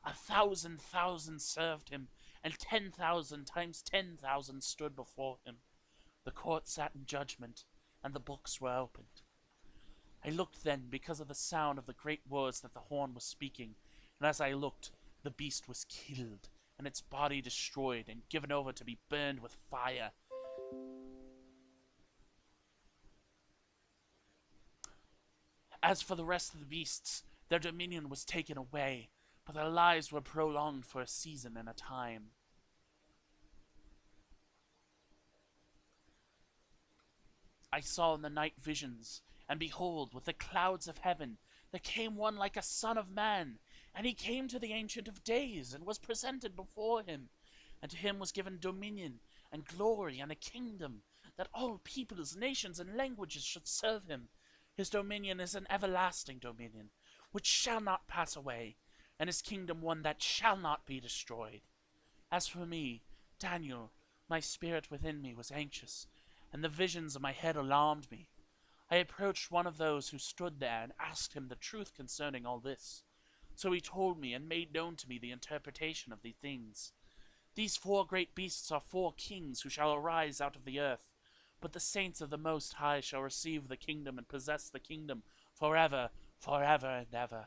1,000,000 served him, and 10,000 times 10,000 stood before him. The court sat in judgment, and the books were opened. I looked then because of the sound of the great words that the horn was speaking, and as I looked, the beast was killed, and its body destroyed and given over to be burned with fire. As for the rest of the beasts, their dominion was taken away, but their lives were prolonged for a season and a time. I saw in the night visions, and behold, with the clouds of heaven, there came one like a son of man, and he came to the Ancient of Days, and was presented before him. And to him was given dominion, and glory, and a kingdom, that all peoples, nations, and languages should serve him. His dominion is an everlasting dominion, which shall not pass away, and his kingdom one that shall not be destroyed. As for me, Daniel, my spirit within me was anxious, and the visions of my head alarmed me. I approached one of those who stood there and asked him the truth concerning all this. So he told me and made known to me the interpretation of the things. These 4 great beasts are 4 kings who shall arise out of the earth, but the saints of the Most High shall receive the kingdom and possess the kingdom forever, forever and ever.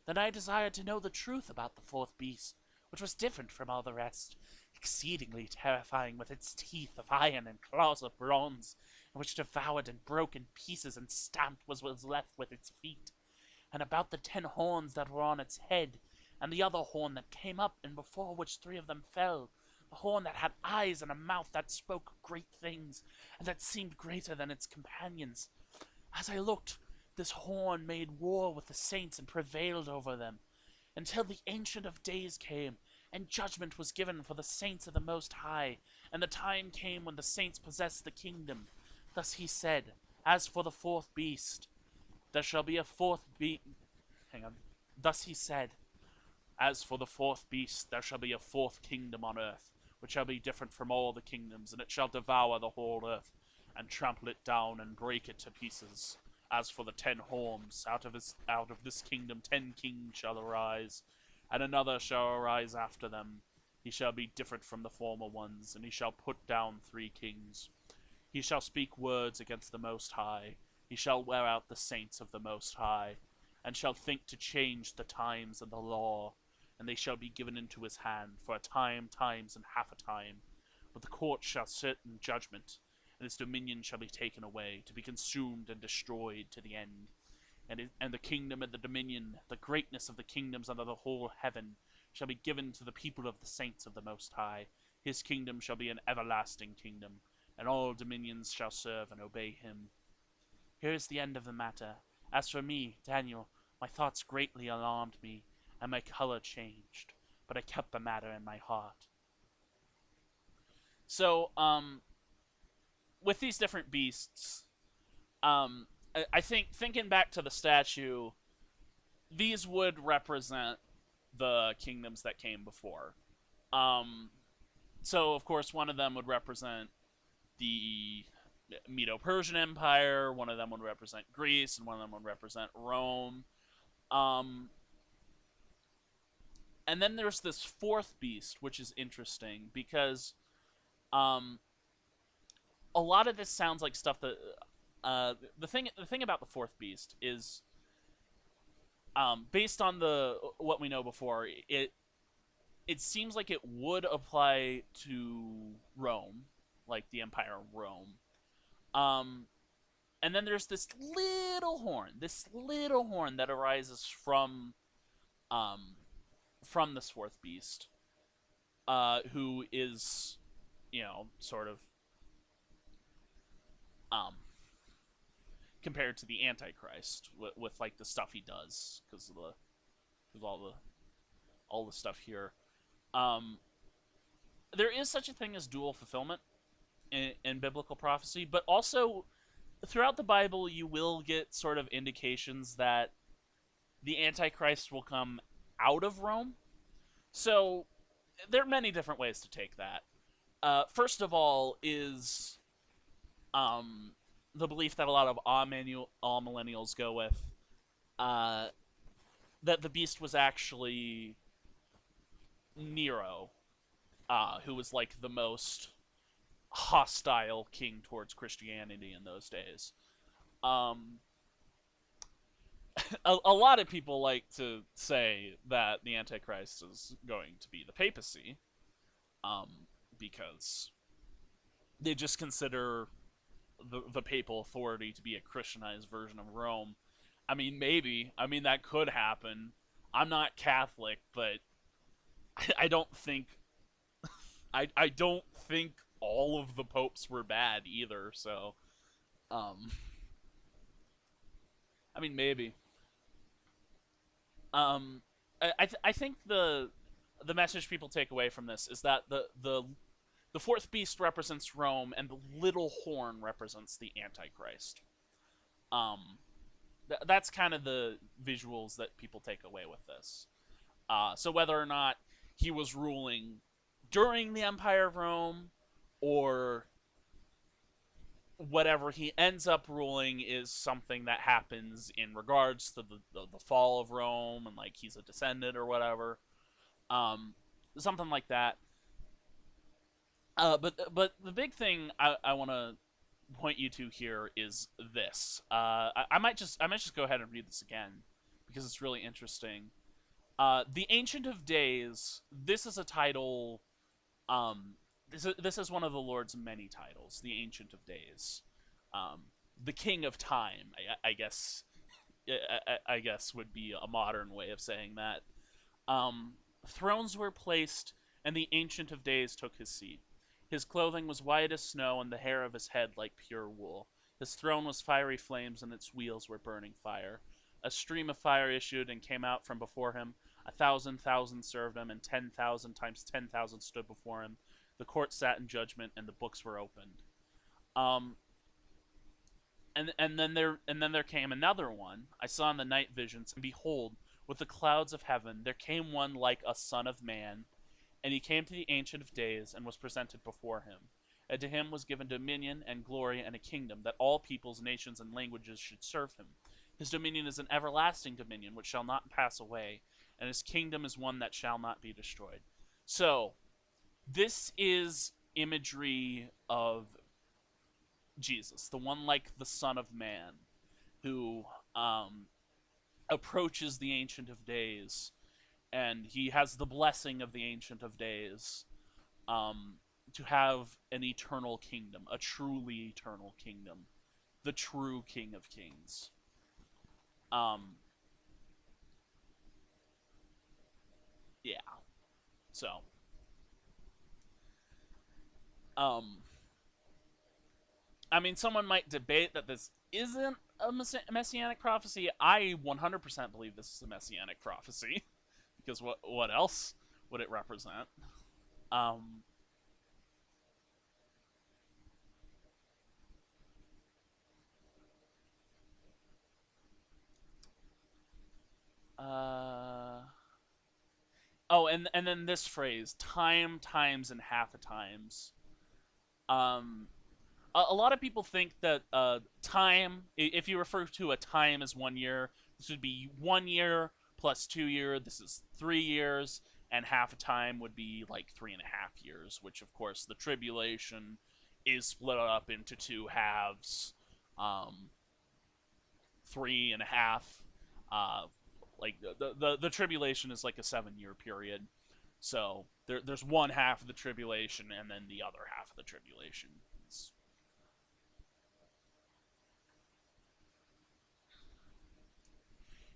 Then I desired to know the truth about the 4th beast, which was different from all the rest, exceedingly terrifying, with its teeth of iron and claws of bronze, and which devoured and broke in pieces and stamped what was left with its feet. And about the 10 horns that were on its head, and the other horn that came up, and before which 3 of them fell, a horn that had eyes and a mouth that spoke great things, and that seemed greater than its companions. As I looked, this horn made war with the saints and prevailed over them, until the Ancient of Days came, and judgment was given for the saints of the Most High, and the time came when the saints possessed the kingdom. Thus he said, as for the fourth beast, there shall be a fourth beast. Hang on. Thus he said, as for the fourth beast, there shall be a fourth kingdom on earth, which shall be different from all the kingdoms, and it shall devour the whole earth, and trample it down, and break it to pieces. As for the 10 horns, out of this kingdom 10 kings shall arise, and another shall arise after them. He shall be different from the former ones, and he shall put down 3 kings. He shall speak words against the Most High. He shall wear out the saints of the Most High, and shall think to change the times and the law, and they shall be given into his hand for a time, times, and half a time. But the court shall sit in judgment, and his dominion shall be taken away, to be consumed and destroyed to the end. And the kingdom and the dominion, the greatness of the kingdoms under the whole heaven, shall be given to the people of the saints of the Most High. His kingdom shall be an everlasting kingdom, and all dominions shall serve and obey him. Here is the end of the matter. As for me, Daniel, my thoughts greatly alarmed me, and my color changed, but I kept the matter in my heart. So, with these different beasts, I think, thinking back to the statue, these would represent the kingdoms that came before. So, of course, one of them would represent the Medo-Persian Empire, one of them would represent Greece, and one of them would represent Rome. And then there's this fourth beast, which is interesting because a lot of this sounds like stuff that the thing about the fourth beast is based on the what we know before, it seems like it would apply to Rome, like the Empire of Rome. And then there's this little horn that arises from this fourth beast, who is, sort of compared to the Antichrist with like the stuff he does because all the stuff here. There is such a thing as dual fulfillment in biblical prophecy, but also throughout the Bible you will get sort of indications that the Antichrist will come out of Rome. So there are many different ways to take that. First of all is the belief that a lot of all millennials go with, that the beast was actually Nero, who was like the most hostile king towards Christianity in those days. A lot of people like to say that the Antichrist is going to be the papacy, because they just consider the papal authority to be a Christianized version of Rome. I mean, maybe. I mean, that could happen. I'm not Catholic, but I don't think I don't think all of the popes were bad either. So, I mean, maybe. I think the message people take away from this is that the fourth beast represents Rome, and the little horn represents the Antichrist. That's kind of the visuals that people take away with this. So whether or not he was ruling during the Empire of Rome, or whatever he ends up ruling is something that happens in regards to the fall of Rome, and like he's a descendant or whatever, something like that. But the big thing I want to point you to here is this. I might just go ahead and read this again because it's really interesting. The Ancient of Days. This is a title. This is one of the Lord's many titles. The Ancient of Days, the King of Time. I guess. I guess would be a modern way of saying that. Thrones were placed and the Ancient of Days took his seat. His clothing was white as snow, and the hair of his head like pure wool. His throne was fiery flames, and its wheels were burning fire. A stream of fire issued and came out from before him. 1,000,000 served him, and 10,000 times 10,000 stood before him. The court sat in judgment, and the books were opened. Um, and then there came another one. I saw in the night visions, and behold, with the clouds of heaven there came one like a son of man, and he came to the Ancient of Days and was presented before him. And to him was given dominion and glory and a kingdom, that all peoples, nations, and languages should serve him. His dominion is an everlasting dominion which shall not pass away, and his kingdom is one that shall not be destroyed. So, this is imagery of Jesus, the one like the Son of Man, who approaches the Ancient of Days, and he has the blessing of the Ancient of Days to have an eternal kingdom, a truly eternal kingdom, the true King of Kings. Um, yeah. So, um, I mean, someone might debate that this isn't a messianic prophecy. I 100% believe this is a messianic prophecy because what else would it represent? Um, uh, oh, and then this phrase, time, times, and half a times. Um, a lot of people think that time, if you refer to a time as 1 year, this would be 1 year plus 2 year. This is 3 years, and half a time would be like 3.5 years. Which, of course, the tribulation is split up into two halves, um, 3.5. Like the tribulation is like a 7 year period. So there's one half of the tribulation, and then the other half of the tribulation. It's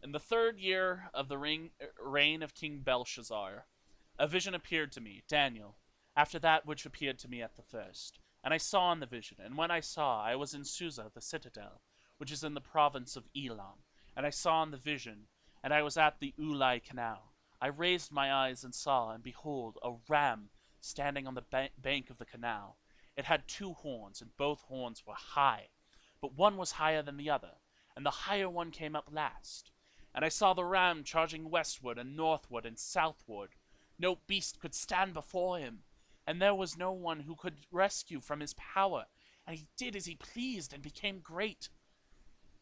In the 3rd year of the reign of King Belshazzar, a vision appeared to me, Daniel, after that which appeared to me at the first. And I saw in the vision, and when I saw, I was in Susa, the citadel, which is in the province of Elam. And I saw in the vision, and I was at the Ulai canal. I raised my eyes and saw, and behold, a ram standing on the bank of the canal. It had 2 horns, and both horns were high, but one was higher than the other, and the higher one came up last. And I saw the ram charging westward and northward and southward. No beast could stand before him, and there was no one who could rescue from his power, and he did as he pleased and became great.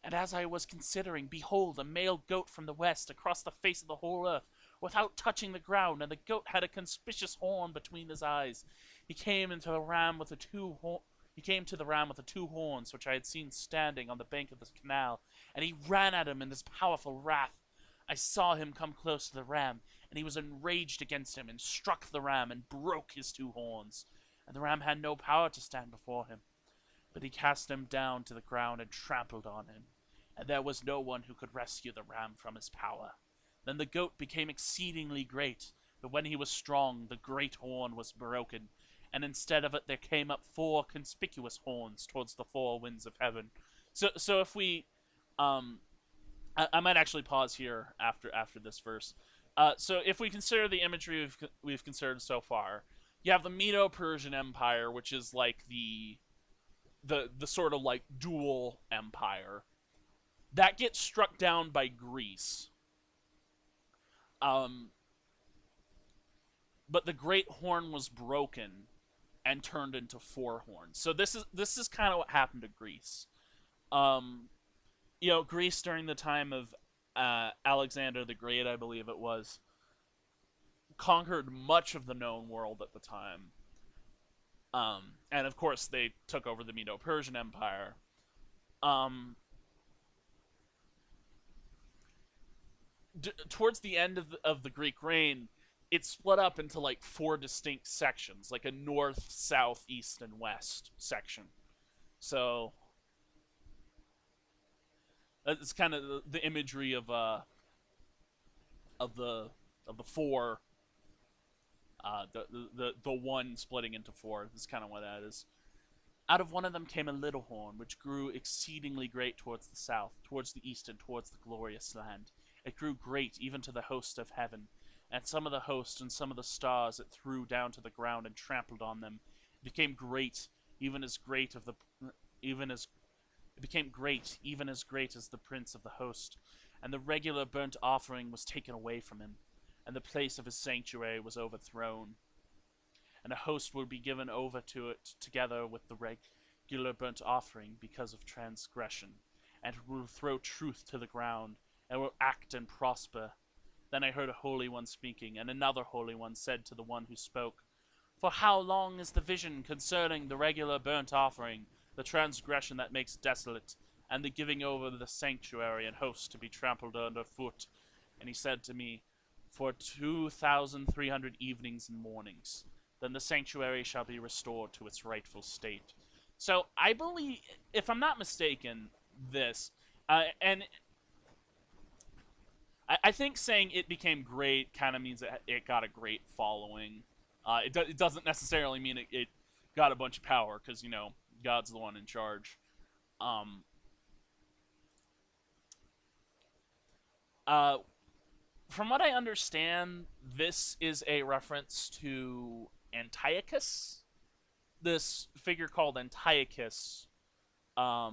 And as I was considering, behold, a male goat from the west across the face of the whole earth, without touching the ground, and the goat had a conspicuous horn between his eyes. He came into the ram with the he came to the ram with the 2 horns which I had seen standing on the bank of the canal, and he ran at him in his powerful wrath. I saw him come close to the ram, and he was enraged against him, and struck the ram, and broke his 2 horns. And the ram had no power to stand before him, but he cast him down to the ground and trampled on him, and there was no one who could rescue the ram from his power. Then the goat became exceedingly great, but when he was strong, the great horn was broken, and instead of it there came up 4 conspicuous horns towards the 4 winds of heaven. So if we, I might actually pause here after this verse. So if we consider the imagery we've considered so far, you have the Medo-Persian Empire, which is like the sort of like dual empire that gets struck down by Greece. Um, but the great horn was broken and turned into 4 horns. So this is kind of what happened to Greece. Um, Greece during the time of Alexander the Great, I believe it was, conquered much of the known world at the time. And of course, they took over the Medo-Persian Empire. Um, Towards the end of the Greek reign, it split up into like 4 distinct sections, like a north, south, east, and west section. So it's kind of the imagery of the of the 4 The one splitting into four. This is kind of what that is. Out of one of them came a little horn, which grew exceedingly great towards the south, towards the east, and towards the glorious land. It grew great even to the host of heaven, and some of the host and some of the stars it threw down to the ground and trampled on them. It became great, even as great of the even as it became great, even as great as the prince of the host, and the regular burnt offering was taken away from him, and the place of his sanctuary was overthrown, and a host will be given over to it together with the regular burnt offering because of transgression, and it will throw truth to the ground, and will act and prosper. Then I heard a holy one speaking, and another holy one said to the one who spoke, "For how long is the vision concerning the regular burnt offering, the transgression that makes desolate, and the giving over the sanctuary and host to be trampled underfoot?" And he said to me, "For 2,300 evenings and mornings. Then the sanctuary shall be restored to its rightful state." So I believe, if I'm not mistaken, this, and I think saying it became great kind of means it got a great following. It doesn't necessarily mean it got a bunch of power, because, God's the one in charge. Um, uh, from what I understand, this is a reference to Antiochus, this figure called Antiochus. I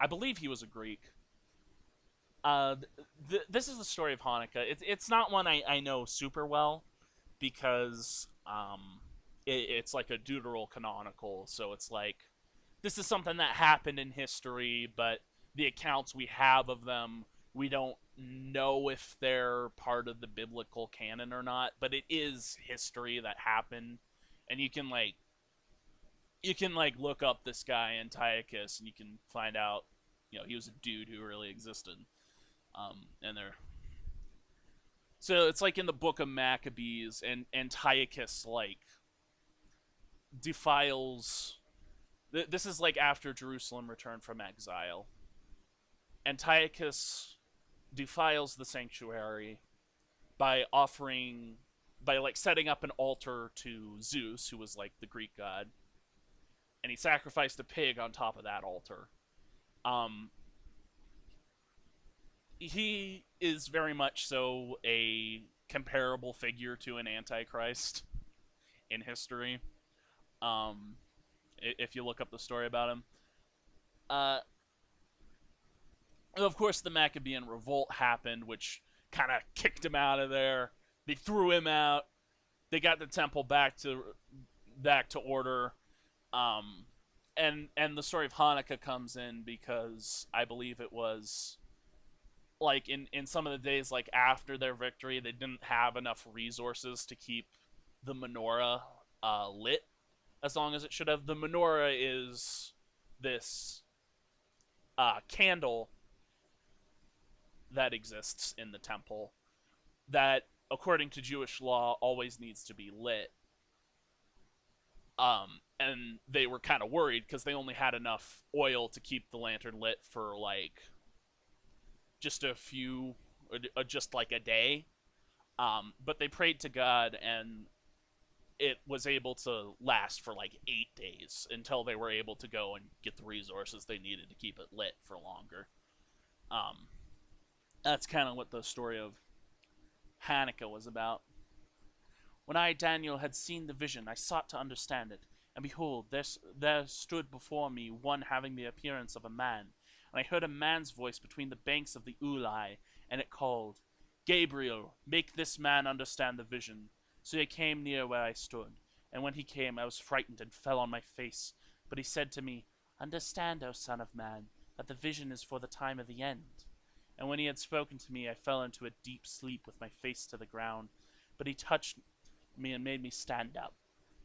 believe he was a Greek. This is the story of Hanukkah. It's not one I know super well, because it's like a deuterocanonical, so it's like this is something that happened in history, but the accounts we have of them, we don't know if they're part of the biblical canon or not, but it is history that happened, and you can look up this guy Antiochus, and you can find out, he was a dude who really existed. And they're so it's like in the book of Maccabees, and Antiochus defiles. This is like after Jerusalem returned from exile. Antiochus defiles the sanctuary by offering, by setting up an altar to Zeus, who was like the Greek god, and he sacrificed a pig on top of that altar. Um, he is very much so a comparable figure to an antichrist in history. Um, if you look up the story about him, uh, of course, the Maccabean revolt happened, which kind of kicked him out of there. They threw him out. They got the temple back to order. Um, and the story of Hanukkah comes in because I believe it was like in some of the days after their victory, they didn't have enough resources to keep the menorah lit as long as it should have. The menorah is this candle that exists in the temple that, according to Jewish law, always needs to be lit. And they were kind of worried because they only had enough oil to keep the lantern lit for just just like a day. But they prayed to God, and it was able to last for 8 days until they were able to go and get the resources they needed to keep it lit for longer. Um, that's kind of what the story of Hanukkah was about. When I, Daniel, had seen the vision, I sought to understand it, and behold, there stood before me one having the appearance of a man, and I heard a man's voice between the banks of the Ulai, and it called, "Gabriel, make this man understand the vision." So he came near where I stood, and when he came, I was frightened and fell on my face. But he said to me, "Understand, O son of man, that the vision is for the time of the end." And when he had spoken to me, I fell into a deep sleep with my face to the ground. But he touched me and made me stand up.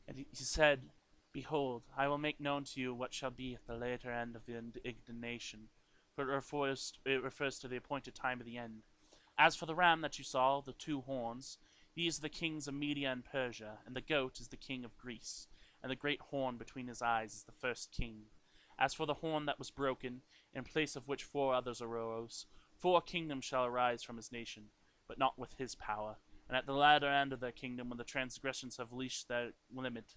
And he said, "Behold, I will make known to you what shall be at the later end of the indignation, for it refers to the appointed time of the end. As for the ram that you saw, the two horns, these are the kings of Media and Persia, and the goat is the king of Greece, and the great horn between his eyes is the first king. As for the horn that was broken, in place of which four others arose, 4 kingdoms shall arise from his nation, but not with his power, And at the latter end of their kingdom, when the transgressions have reached their limit,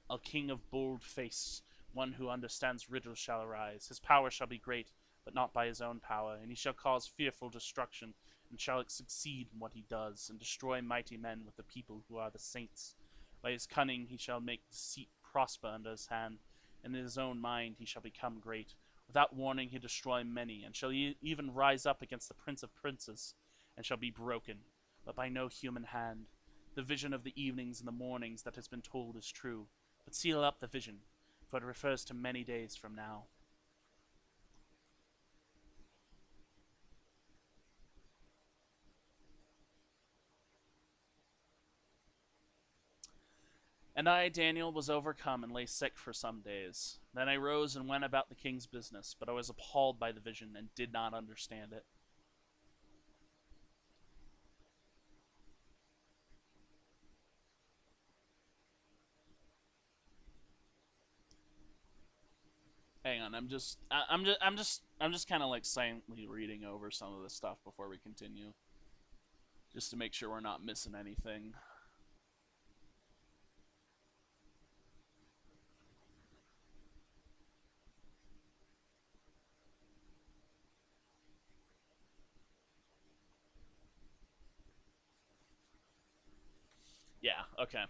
a king of bold face, one who understands riddles, shall arise. His power shall be great, but not by his own power, and he shall cause fearful destruction, and shall succeed in what he does, and destroy mighty men with the people who are the saints. By his cunning he shall make deceit prosper under his hand, and in his own mind he shall become great. Without warning he destroy many, and shall even rise up against the prince of princes, and shall be broken, but by no human hand. The vision of the evenings and the mornings that has been told is true, but seal up the vision, for it refers to many days from now. And I, Daniel, was overcome and lay sick for some days. Then I rose and went about the king's business, but I was appalled by the vision and did not understand it. Hang on, I'm just kind of like silently reading over some of this stuff before we continue, just to make sure we're not missing anything. Yeah, okay.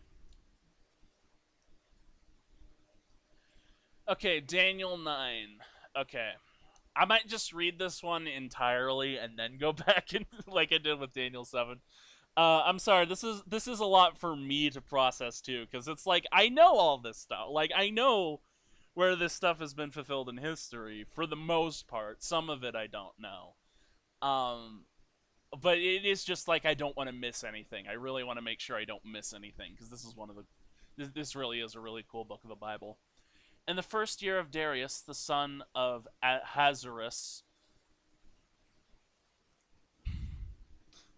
Okay, Daniel 9. Okay. I might just read this one entirely and then go back and like I did with Daniel 7. I'm sorry. This is a lot for me to process too, because it's like I know all this stuff. Like I know where this stuff has been fulfilled in history for the most part. Some of it I don't know. Um, but it is just like I don't want to miss anything. I really want to make sure I don't miss anything because this is one of the. This really is a really cool book of the Bible. In the first year of Darius, the son of Ahasuerus.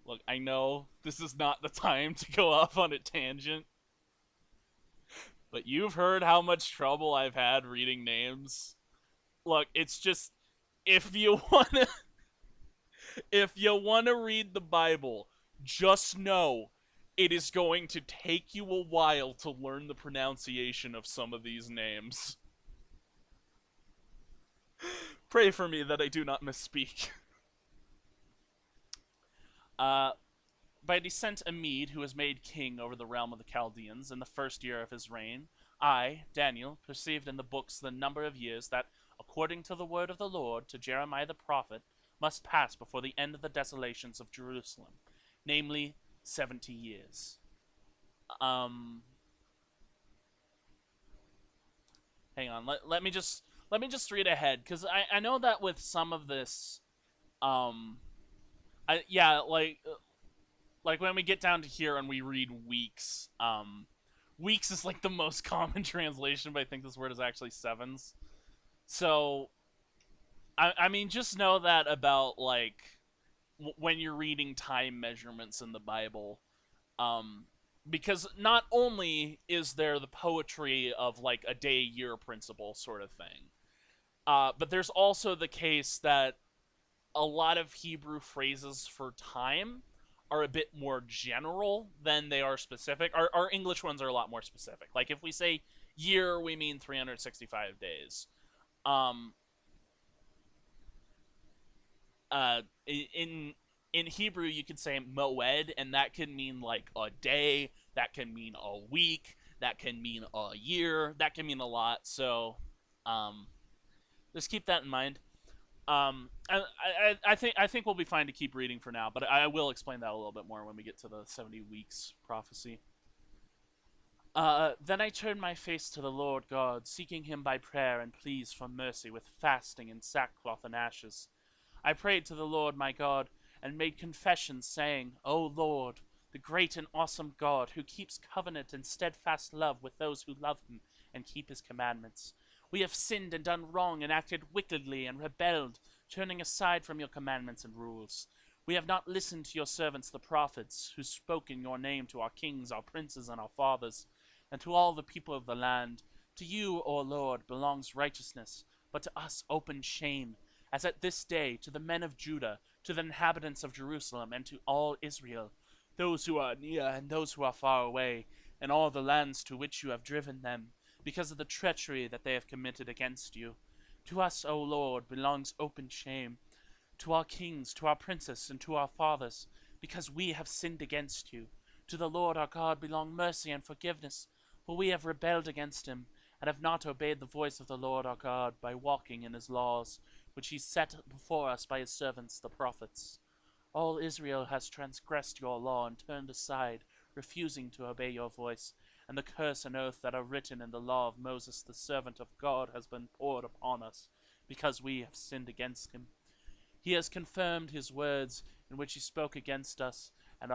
Look, I know this is not the time to go off on a tangent, but you've heard how much trouble I've had reading names. Look, it's just if you want to if you want to read the Bible, just know it is going to take you a while to learn the pronunciation of some of these names. Pray for me that I do not misspeak. Uh, by descent a Mede, who was made king over the realm of the Chaldeans in the first year of his reign, I, Daniel, perceived in the books the number of years that, according to the word of the Lord to Jeremiah the prophet, must pass before the end of the desolations of Jerusalem, namely 70 years. Um, Hang on, let me just read ahead because I know that with some of this, um, yeah, like when we get down to here and we read weeks, weeks is like the most common translation, but I think this word is actually sevens. So, I mean, just know that about like when you're reading time measurements in the Bible, um, because not only is there the poetry of like a day year principle sort of thing, but there's also the case that a lot of Hebrew phrases for time are a bit more general than they are specific. Our English ones are a lot more specific. Like if we say year, we mean 365 days. Um, in Hebrew, you can say moed, and that can mean like a day. That can mean a week. That can mean a year. That can mean a lot. So, um, just keep that in mind. I think we'll be fine to keep reading for now, but I will explain that a little bit more when we get to the 70 weeks prophecy. Then I turned my face to the Lord God, seeking him by prayer and pleas for mercy with fasting and sackcloth and ashes. I prayed to the Lord my God and made confession, saying, O Lord, the great and awesome God, who keeps covenant and steadfast love with those who love him and keep his commandments. We have sinned and done wrong and acted wickedly and rebelled, turning aside from your commandments and rules. We have not listened to your servants the prophets, who spoke in your name to our kings, our princes, and our fathers, and to all the people of the land. To you, O Lord, belongs righteousness, but to us open shame, as at this day to the men of Judah, to the inhabitants of Jerusalem, and to all Israel. those who are near and those who are far away, and all the lands to which you have driven them, because of the treachery that they have committed against you. To us, O Lord, belongs open shame, to our kings, to our princes, and to our fathers, because we have sinned against you. To the Lord our God belong mercy and forgiveness, for we have rebelled against him, and have not obeyed the voice of the Lord our God by walking in his laws, which he set before us by his servants the prophets. All Israel has transgressed your law and turned aside, refusing to obey your voice, and the curse and oath that are written in the law of Moses the servant of God has been poured upon us, because we have sinned against him. He has confirmed his words in which he spoke against us and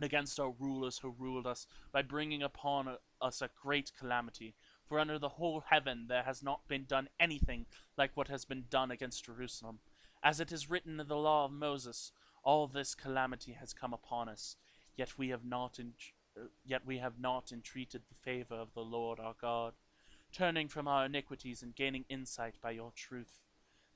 against our rulers who ruled us, by bringing upon us a great calamity. For under the whole heaven there has not been done anything like what has been done against Jerusalem. As it is written in the law of Moses, all this calamity has come upon us, yet we have not entreated the favor of the Lord our God, turning from our iniquities and gaining insight by your truth.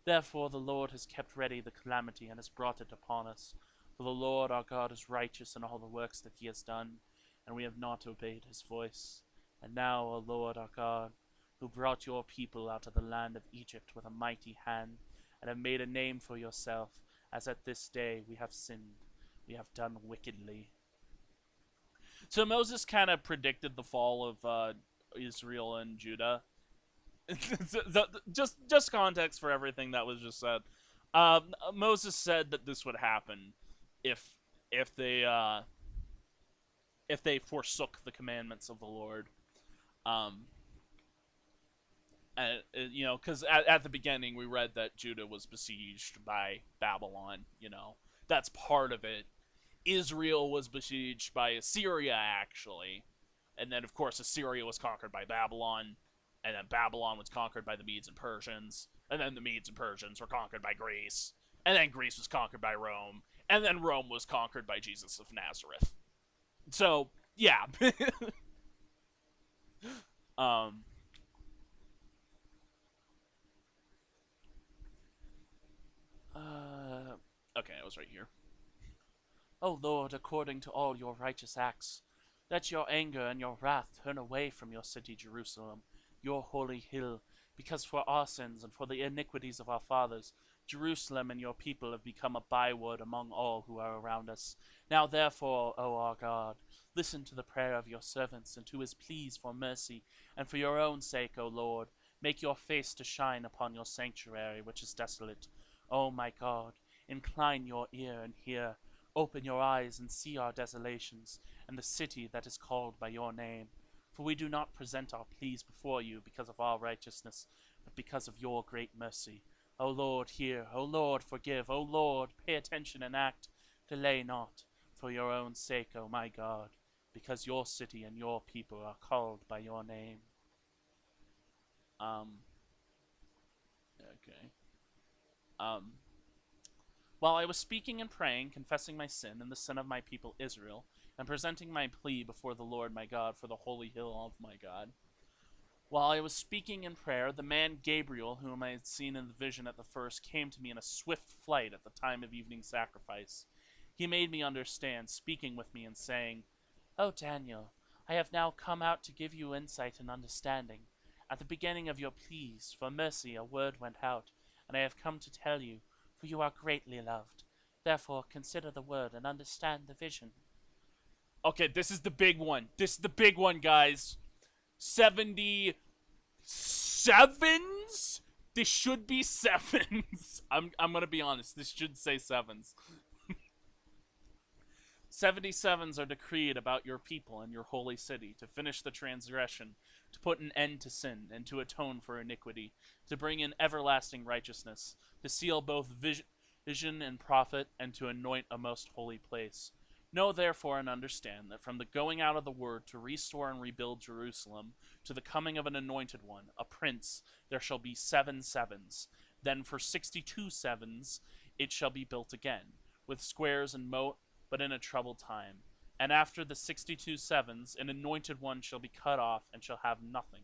Therefore the Lord has kept ready the calamity and has brought it upon us. For the Lord our God is righteous in all the works that he has done, and we have not obeyed his voice. And now, O Lord our God, who brought your people out of the land of Egypt with a mighty hand, and have made a name for yourself, as at this day we have sinned, we have done wickedly. So Moses kind of predicted the fall of Israel and Judah. just context for everything that was just said. Moses said that this would happen if if they uh, if they forsook the commandments of the Lord. Um, because at the beginning we read that Judah was besieged by Babylon. That's part of it. Israel was besieged by Assyria, actually, and then of course Assyria was conquered by Babylon, and then Babylon was conquered by the Medes and Persians, and then the Medes and Persians were conquered by Greece, and then Greece was conquered by Rome, and then Rome was conquered by Jesus of Nazareth. So yeah. um okay, I was right here. O Lord, according to all your righteous acts, let your anger and your wrath turn away from your city Jerusalem, your holy hill, because for our sins and for the iniquities of our fathers, Jerusalem and your people have become a byword among all who are around us. Now therefore, O our God, listen to the prayer of your servants and to his pleas for mercy, and for your own sake, O Lord, make your face to shine upon your sanctuary, which is desolate. O my God, incline your ear and hear. Open your eyes and see our desolations, and the city that is called by your name. For we do not present our pleas before you because of our righteousness, but because of your great mercy. O Lord, hear. O Lord, forgive. O Lord, pay attention and act. Delay not, for your own sake, O my God, because your city and your people are called by your name. Okay. Um, While I was speaking and praying, confessing my sin and the sin of my people Israel, and presenting my plea before the Lord my God for the holy hill of my God, while I was speaking in prayer, the man Gabriel, whom I had seen in the vision at the first, came to me in a swift flight at the time of evening sacrifice. He made me understand, speaking with me and saying, O Daniel, I have now come out to give you insight and understanding. At the beginning of your pleas for mercy a word went out, and I have come to tell you, for you are greatly loved. Therefore consider the word and understand the vision. Okay, this is the big one. This is the big one, guys. 70 sevens? This should be sevens. I'm gonna be honest, this should say sevens. 77s are decreed about your people and your holy city, to finish the transgression, to put an end to sin, and to atone for iniquity, to bring in everlasting righteousness, to seal both vision and prophet, and to anoint a most holy place. Know therefore and understand that from the going out of the word to restore and rebuild Jerusalem, to the coming of an anointed one, a prince, there shall be 7 sevens. Then for 62 sevens it shall be built again, with squares and moat, but in a troubled time. And after the 62 sevens, an anointed one shall be cut off, and shall have nothing.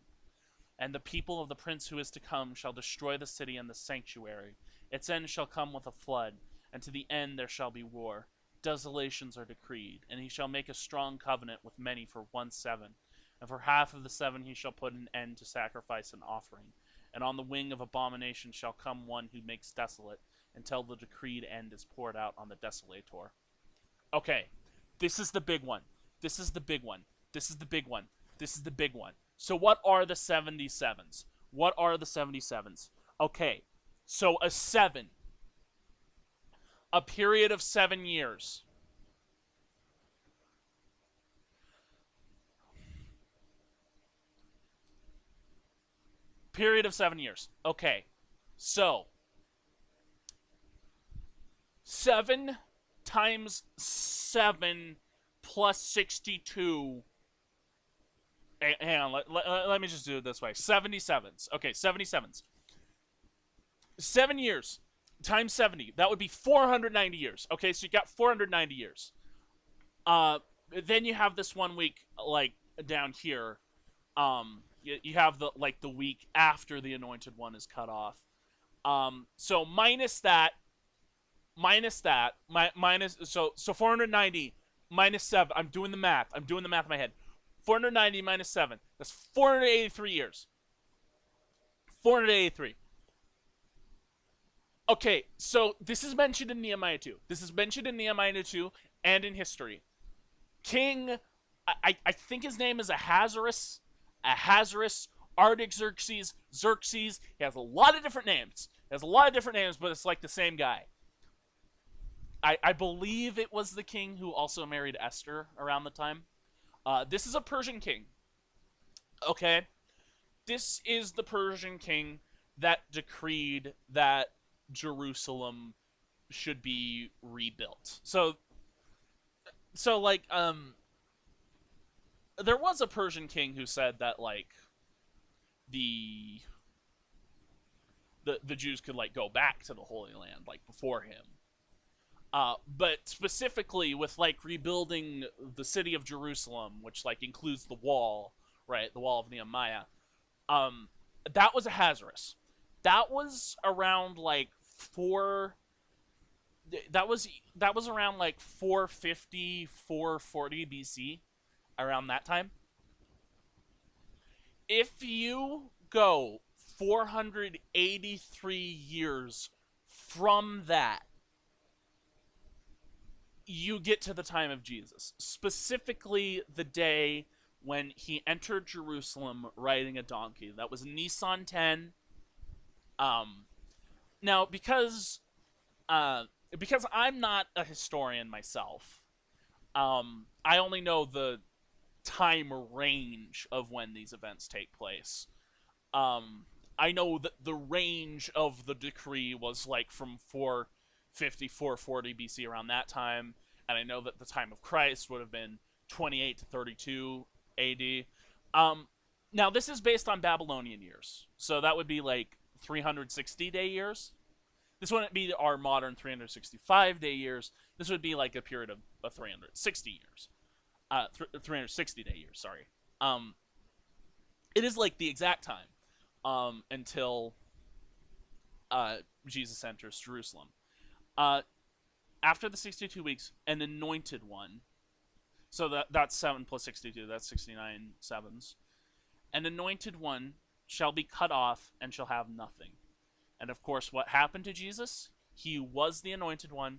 And the people of the prince who is to come shall destroy the city and the sanctuary. Its end shall come with a flood, and to the end there shall be war. desolations are decreed, and he shall make a strong covenant with many for 1 7. And for half of the 7 he shall put an end to sacrifice and offering. And on the wing of abomination shall come one who makes desolate, until the decreed end is poured out on the desolator. Okay, this is the big one. This is the big one. This is the big one. This is the big one. So what are the 77s? What are the 77s? Okay, so a 7. A period of 7 years. Period of 7 years. Okay, so 7 times 7 plus 62. Hang on, let me just do it this way. 77s. Okay, 77s. 7 years times 70. That would be 490 years. Okay, so you got 490 years. Then you have this 1 week, like, down here. You have the week after the anointed one is cut off. So minus that, so 490 minus 7. I'm doing the math in my head. 490 minus 7. That's 483 years. 483. Okay, so this is mentioned in Nehemiah 2. This is mentioned in Nehemiah 2 and in history. King, I think his name is Ahasuerus, Artaxerxes, Xerxes. He has a lot of different names. But it's like the same guy. I believe it was the king who also married Esther around the time. This is a Persian king. Okay? This is the Persian king that decreed that Jerusalem should be rebuilt. So like, there was a Persian king who said that, like, the Jews could, like, go back to the Holy Land, like, before him. But specifically with, like, rebuilding the city of Jerusalem, which, like, includes the wall, right? The wall of Nehemiah. That was Ahasuerus. That was around, like, that was around, like, 450, 440 BC. Around that time. If you go 483 years from that, you get to the time of Jesus. Specifically, the day when he entered Jerusalem riding a donkey. That was Nisan 10. Now, because I'm not a historian myself, I only know the time range of when these events take place. I know that the range of the decree was like from 450, 440 BC, around that time, and I know that the time of Christ would have been 28 to 32 AD. Now, this is based on Babylonian years, so that would be like 360-day years. This wouldn't be our modern 365-day years. This would be like a period of 360 years. 360-day years, sorry. It is like the exact time until Jesus enters Jerusalem. After the 62 weeks, an anointed one, so that's 7 plus 62, that's 69 sevens. An anointed one shall be cut off and shall have nothing. And of course, what happened to Jesus? He was the anointed one.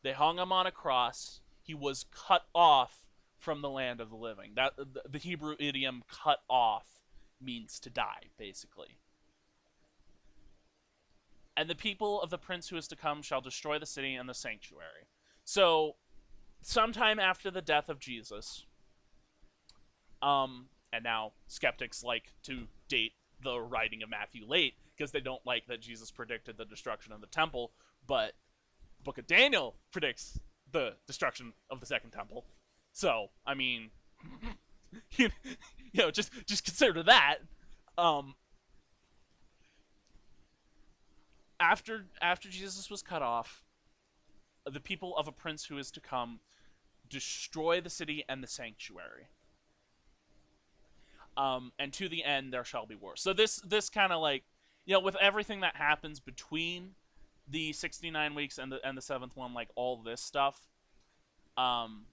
They hung him on a cross. He was cut off from the land of the living. That the Hebrew idiom "cut off" means to die, basically. And the people of the prince who is to come shall destroy the city and the sanctuary. So, sometime after the death of Jesus, and now skeptics like to date the writing of Matthew late because they don't like that Jesus predicted the destruction of the temple, but the book of Daniel predicts the destruction of the second temple. So, I mean, you know, just consider that. After Jesus was cut off, the people of a prince who is to come destroy the city and the sanctuary. And to the end there shall be war. So this kind of, like, you know, with everything that happens between the 69 weeks and the seventh one, like all this stuff, Um,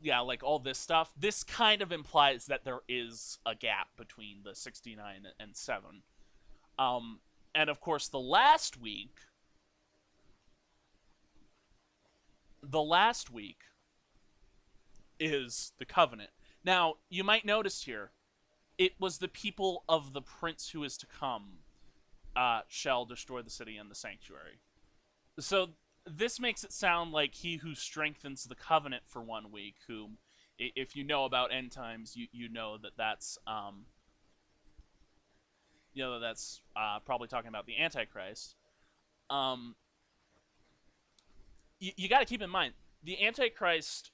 yeah, like all this stuff. This kind of implies that there is a gap between the 69 and 7. Um, and of course, the last week is the covenant. Now, you might notice here, it was the people of the prince who is to come shall destroy the city and the sanctuary. So this makes it sound like he who strengthens the covenant for 1 week, whom, if you know about end times, you know that that's probably talking about the Antichrist. Um, you got to keep in mind the Antichrist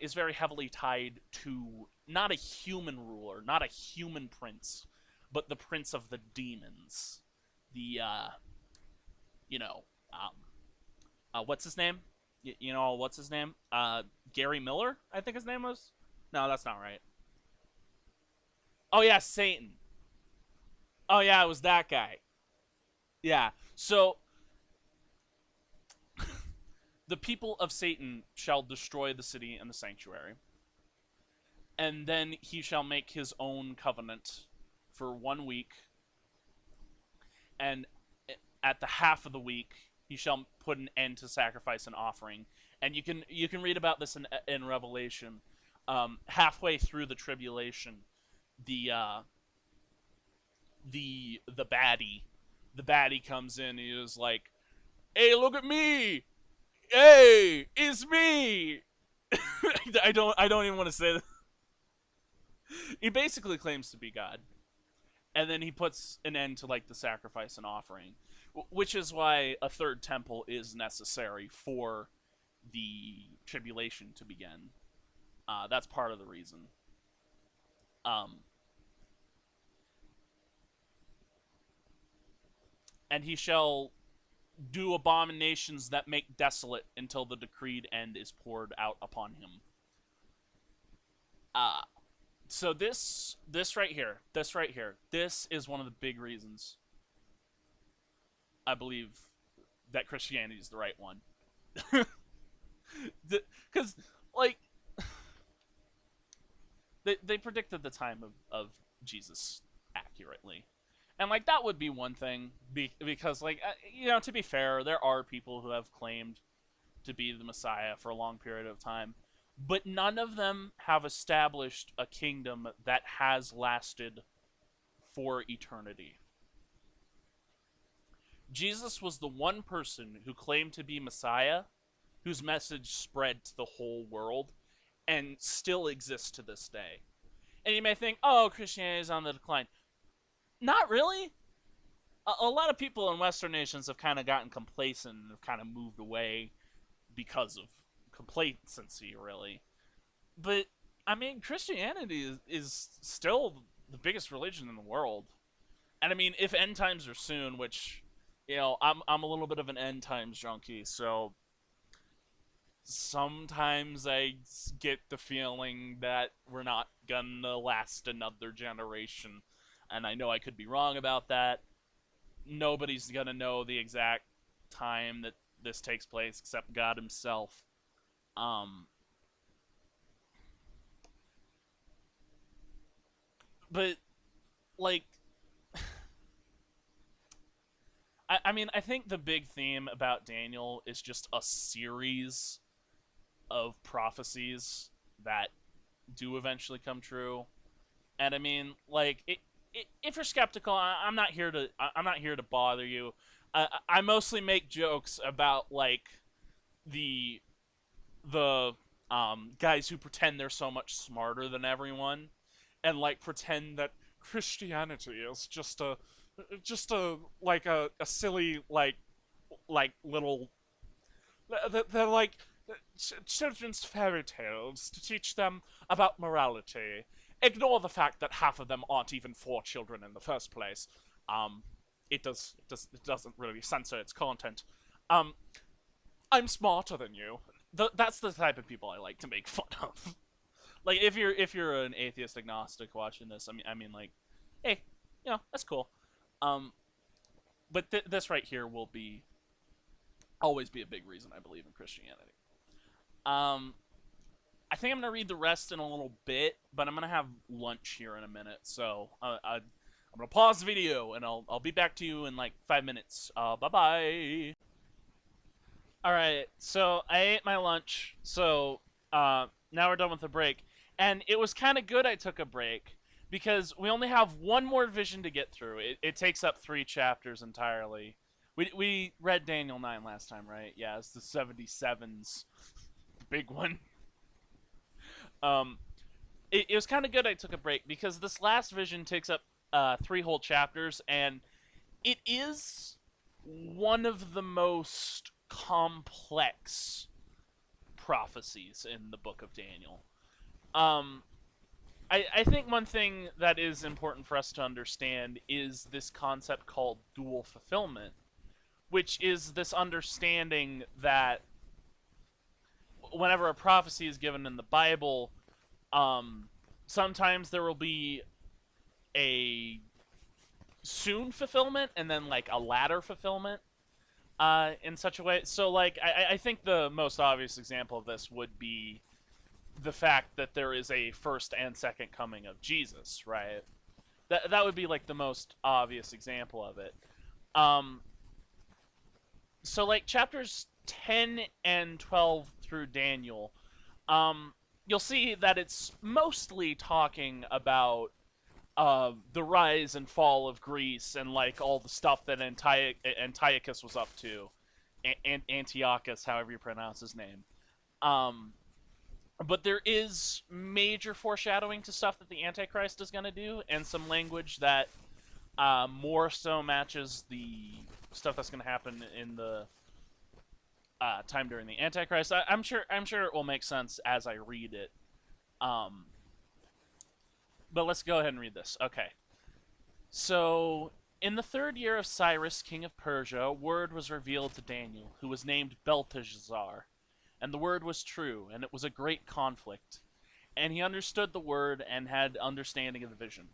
is very heavily tied to not a human ruler, not a human prince, but the prince of the demons. The you know, what's his name? What's his name? Gary Miller, I think his name was. No, that's not right. Oh yeah, Satan. Oh yeah, it was that guy. Yeah. So the people of Satan shall destroy the city and the sanctuary, and then he shall make his own covenant for 1 week, and at the half of the week he shall put an end to sacrifice and offering. And you can read about this in Revelation. Halfway through the tribulation, the the baddie comes in and he is like, "Hey, look at me! Hey, it's me!" I don't even want to say that. He basically claims to be God, and then he puts an end to like the sacrifice and offering, which is why a third temple is necessary for the tribulation to begin. That's part of the reason. Um, and he shall do abominations that make desolate until the decreed end is poured out upon him. Uh, so this is one of the big reasons I believe that Christianity is the right one. Because like they predicted the time of Jesus accurately. And like that would be one thing, because like to be fair, there are people who have claimed to be the Messiah for a long period of time, but none of them have established a kingdom that has lasted for eternity. Jesus was the one person who claimed to be Messiah, whose message spread to the whole world and still exists to this day. And you may think, oh, Christianity is on the decline. Not really. A lot of people in Western nations have kind of gotten complacent and have kind of moved away because of complacency, really. But I mean, Christianity is still the biggest religion in the world. And I mean, if end times are soon, which I'm a little bit of an end times junkie, so sometimes I get the feeling that we're not gonna last another generation. And I know I could be wrong about that. Nobody's gonna know the exact time that this takes place except God Himself. Um, but like, I mean, I think the big theme about Daniel is just a series of prophecies that do eventually come true. And I mean, like, if you're skeptical, I'm not here to bother you. I mostly make jokes about like the the guys who pretend they're so much smarter than everyone, and like pretend that Christianity is just a like a silly like little they're like children's fairy tales to teach them about morality. Ignore the fact that half of them aren't even for children in the first place. Um, it doesn't really censor its content. Um, I'm smarter than you. That's the type of people I like to make fun of. Like if you're an atheist agnostic watching this, I mean like, hey, that's cool. Um, but this right here will be always be a big reason I believe in Christianity. Um, I think I'm gonna read the rest in a little bit, but I'm gonna have lunch here in a minute, so I'm gonna pause the video and I'll be back to you in like 5 minutes. Bye bye. All right, so I ate my lunch, so now we're done with the break, and it was kind of good I took a break because we only have one more vision to get through. It takes up 3 chapters entirely. We read Daniel 9 last time, right? Yeah, it's the 77's big one. Um, it was kind of good I took a break because this last vision takes up 3 whole chapters, and it is one of the most complex prophecies in the book of Daniel. Um, I think one thing that is important for us to understand is this concept called dual fulfillment, which is this understanding that whenever a prophecy is given in the Bible, sometimes there will be a soon fulfillment and then like a latter fulfillment in such a way. So like I think the most obvious example of this would be the fact that there is a first and second coming of Jesus, right? That would be like the most obvious example of it. Um, so like chapters 10 and 12 through Daniel, um, you'll see that it's mostly talking about the rise and fall of Greece and like all the stuff that Antiochus was up to, Antiochus, however you pronounce his name. Um, but there is major foreshadowing to stuff that the Antichrist is going to do, and some language that more so matches the stuff that's going to happen in the time during the Antichrist. I'm sure it will make sense as I read it. But let's go ahead and read this. Okay. So, in the 3rd year of Cyrus, king of Persia, word was revealed to Daniel, who was named Belteshazzar. And the word was true, and it was a great conflict. And he understood the word and had understanding of the vision.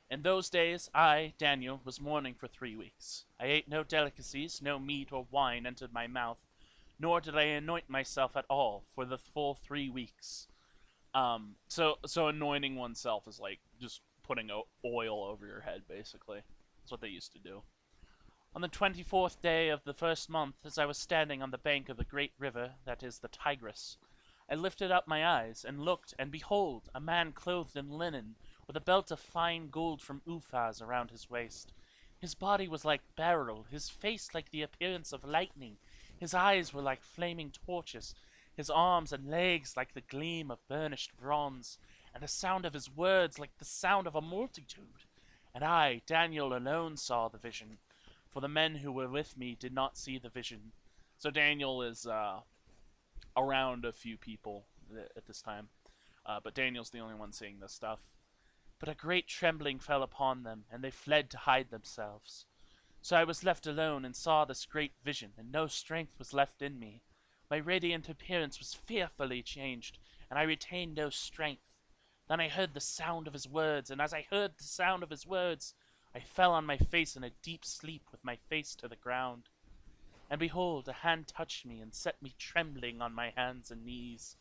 In those days, I, Daniel, was mourning for 3 weeks. I ate no delicacies, no meat or wine entered my mouth, nor did I anoint myself at all for the full 3 weeks. So anointing oneself is like just putting oil over your head, basically. That's what they used to do. On the 24th day of the 1st month, as I was standing on the bank of the great river, that is the Tigris, I lifted up my eyes and looked, and behold, a man clothed in linen, with a belt of fine gold from Uphaz around his waist. His body was like beryl, his face like the appearance of lightning, his eyes were like flaming torches, his arms and legs like the gleam of burnished bronze, and the sound of his words like the sound of a multitude. And I, Daniel, alone saw the vision, for the men who were with me did not see the vision. So Daniel is around a few people at this time, but Daniel's the only one seeing this stuff. But a great trembling fell upon them, and they fled to hide themselves. So I was left alone and saw this great vision, and no strength was left in me. My radiant appearance was fearfully changed, and I retained no strength. Then I heard the sound of his words, and as I heard the sound of his words, I fell on my face in a deep sleep with my face to the ground. And behold, a hand touched me and set me trembling on my hands and knees.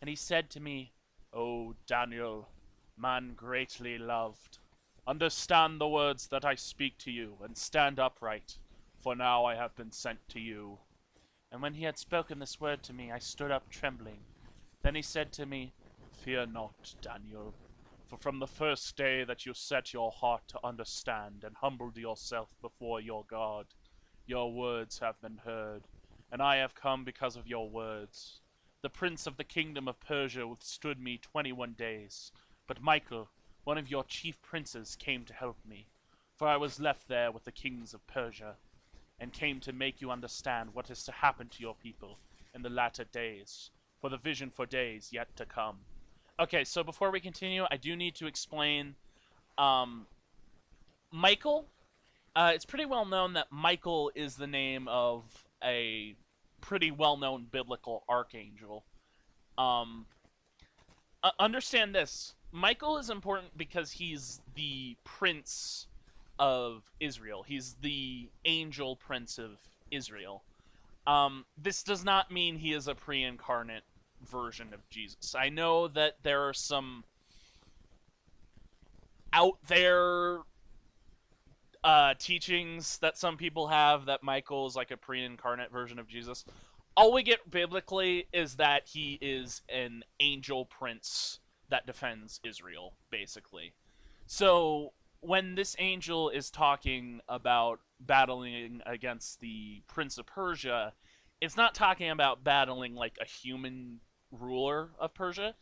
And he said to me, O Daniel, man greatly loved, understand the words that I speak to you, and stand upright, for now I have been sent to you. And when he had spoken this word to me, I stood up trembling. Then he said to me, Fear not, Daniel, for from the first day that you set your heart to understand and humbled yourself before your God, your words have been heard, and I have come because of your words. The prince of the kingdom of Persia withstood me 21 days, but Michael, one of your chief princes, came to help me, for I was left there with the kings of Persia, and came to make you understand what is to happen to your people in the latter days, for the vision for days yet to come. Okay, so before we continue, I do need to explain, Michael, it's pretty well known that Michael is the name of a pretty well-known biblical archangel. Understand this. Michael is important because he's the prince of Israel. He's the angel prince of Israel. This does not mean he is a pre-incarnate version of Jesus. I know that there are some out there teachings that some people have that Michael is like a pre-incarnate version of Jesus. All we get biblically is that he is an angel prince that defends Israel, basically. So when this angel is talking about battling against the Prince of Persia, it's not talking about battling like a human ruler of Persia.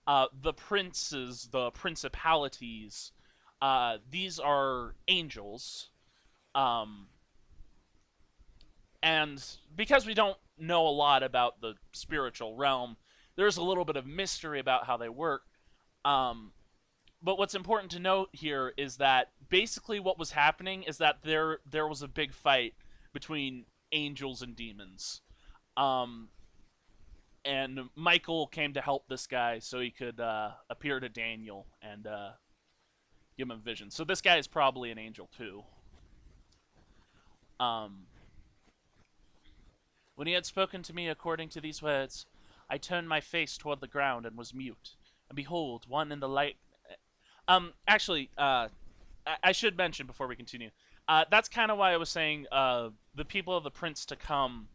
The princes, the principalities, these are angels. Um, and because we don't know a lot about the spiritual realm, there's a little bit of mystery about how they work. Um, but what's important to note here is that basically what was happening is that there was a big fight between angels and demons. Um, and Michael came to help this guy so he could appear to Daniel and give him a vision. So this guy is probably an angel too. Um, when he had spoken to me according to these words, I turned my face toward the ground and was mute. And behold, one in the light. Actually, I should mention before we continue. That's kind of why I was saying the people of the prince to come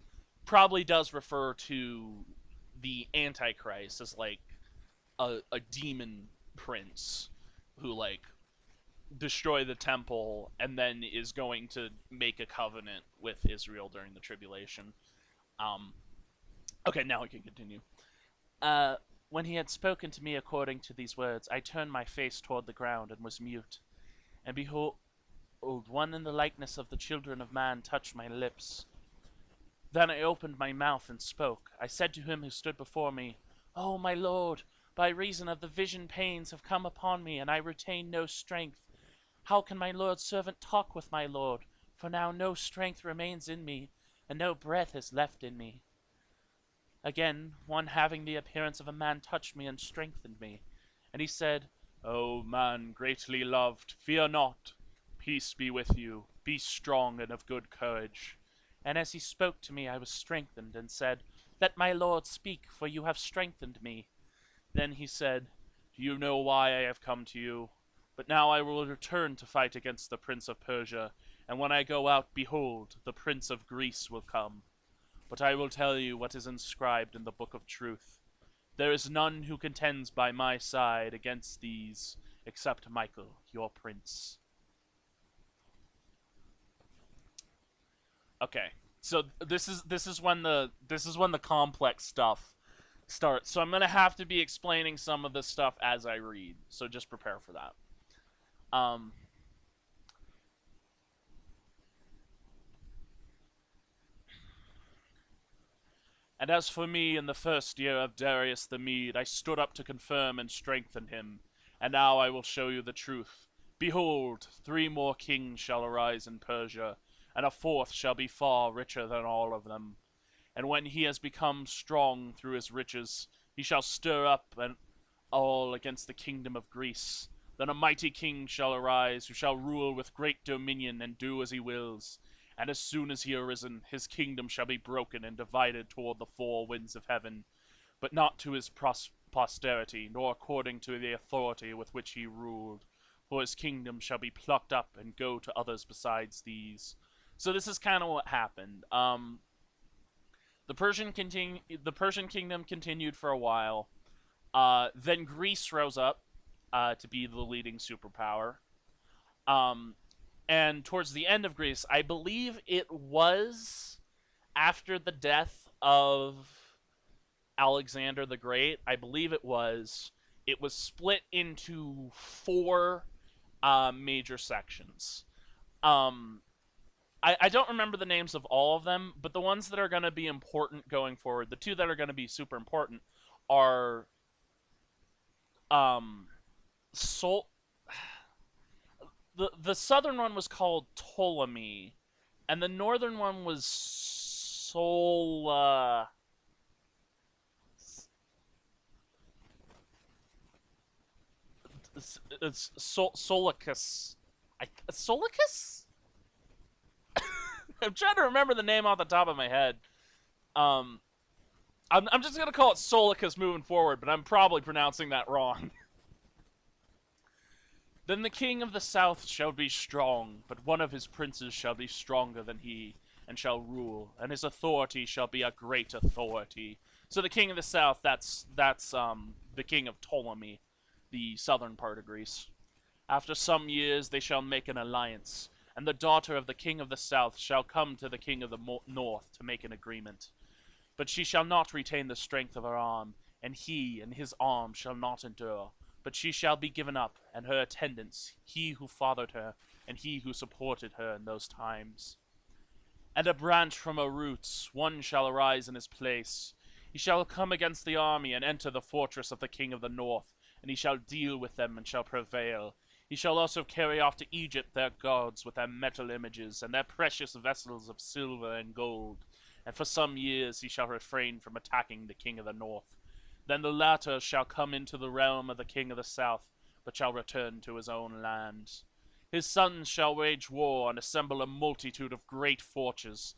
probably does refer to the Antichrist as like a demon prince who like destroy the temple and then is going to make a covenant with Israel during the tribulation. Um, okay, now we can continue. When he had spoken to me according to these words, I turned my face toward the ground and was mute. And behold, one in the likeness of the children of man touched my lips. Then I opened my mouth and spoke. I said to him who stood before me, O my Lord, by reason of the vision pains have come upon me, and I retain no strength. How can my Lord's servant talk with my Lord? For now no strength remains in me, and no breath is left in me. Again, one having the appearance of a man touched me and strengthened me. And he said, O man greatly loved, fear not. Peace be with you. Be strong and of good courage. And as he spoke to me, I was strengthened, and said, Let my Lord speak, for you have strengthened me. Then he said, Do you know why I have come to you? But now I will return to fight against the Prince of Persia, and when I go out, behold, the Prince of Greece will come. But I will tell you what is inscribed in the book of truth. There is none who contends by my side against these, except Michael, your prince. Okay, so this is when the complex stuff starts. So I'm gonna have to be explaining some of this stuff as I read. So just prepare for that. Um, And as for me, in the first year of Darius the Mede, I stood up to confirm and strengthen him. And now I will show you the truth. Behold, 3 more kings shall arise in Persia, and a 4th shall be far richer than all of them. And when he has become strong through his riches, he shall stir up and all against the kingdom of Greece. Then a mighty king shall arise, who shall rule with great dominion and do as he wills. And as soon as he arisen, his kingdom shall be broken and divided toward the 4 winds of heaven, but not to his posterity, nor according to the authority with which he ruled. For his kingdom shall be plucked up and go to others besides these. So this is kind of what happened. The Persian kingdom continued for a while. Then Greece rose up to be the leading superpower. And towards the end of Greece, I believe it was after the death of Alexander the Great. I believe it was split into 4 major sections. I don't remember the names of all of them, but the ones that are going to be important going forward, the 2 that are going to be super important, are Sol. The southern one was called Ptolemy, and the northern one was it's Solicus. Solicus? I'm trying to remember the name off the top of my head. Um, I'm just gonna call it Solicus moving forward, but I'm probably pronouncing that wrong. Then the king of the south shall be strong, but one of his princes shall be stronger than he, and shall rule, and his authority shall be a great authority. So the king of the south, that's the king of Ptolemy, the southern part of Greece. After some years they shall make an alliance, and the daughter of the king of the south shall come to the king of the north to make an agreement. But she shall not retain the strength of her arm, and he and his arm shall not endure. But she shall be given up, and her attendants, he who fathered her, and he who supported her in those times. And a branch from her roots, one shall arise in his place. He shall come against the army, and enter the fortress of the king of the north, and he shall deal with them, and shall prevail. He shall also carry off to Egypt their gods with their metal images, and their precious vessels of silver and gold. And for some years he shall refrain from attacking the king of the north. Then the latter shall come into the realm of the king of the south, but shall return to his own land. His sons shall wage war and assemble a multitude of great forces,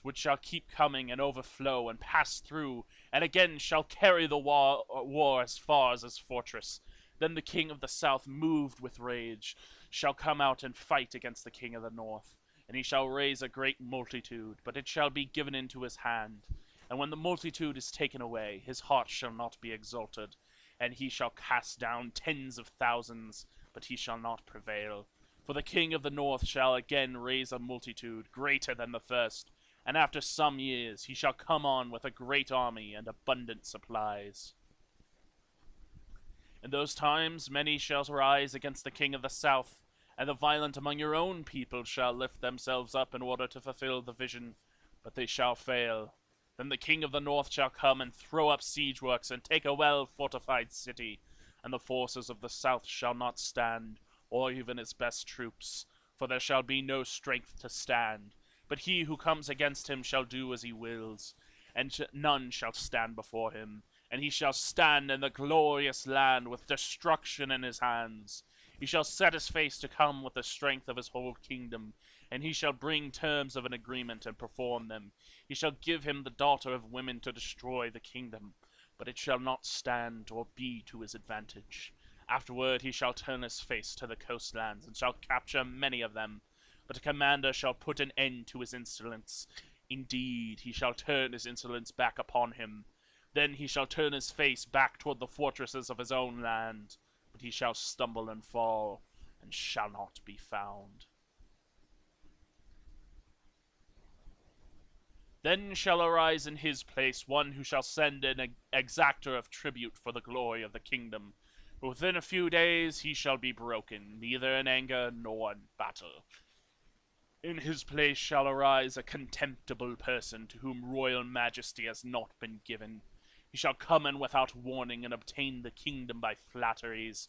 which shall keep coming and overflow and pass through, and again shall carry the war as far as his fortress. Then the king of the south, moved with rage, shall come out and fight against the king of the north. And he shall raise a great multitude, but it shall be given into his hand. And when the multitude is taken away, his heart shall not be exalted. And he shall cast down tens of thousands, but he shall not prevail. For the king of the north shall again raise a multitude greater than the first. And after some years he shall come on with a great army and abundant supplies. In those times many shall rise against the king of the south, and the violent among your own people shall lift themselves up in order to fulfill the vision, but they shall fail. Then the king of the north shall come and throw up siege works and take a well-fortified city, and the forces of the south shall not stand, or even his best troops, for there shall be no strength to stand. But he who comes against him shall do as he wills, and none shall stand before him, and he shall stand in the glorious land with destruction in his hands. He shall set his face to come with the strength of his whole kingdom, and he shall bring terms of an agreement and perform them. He shall give him the daughter of women to destroy the kingdom, but it shall not stand or be to his advantage. Afterward he shall turn his face to the coastlands, and shall capture many of them, but a commander shall put an end to his insolence. Indeed, he shall turn his insolence back upon him. Then he shall turn his face back toward the fortresses of his own land, but he shall stumble and fall, and shall not be found. Then shall arise in his place one who shall send an exactor of tribute for the glory of the kingdom. But within a few days he shall be broken, neither in anger nor in battle. In his place shall arise a contemptible person to whom royal majesty has not been given. He shall come in without warning and obtain the kingdom by flatteries.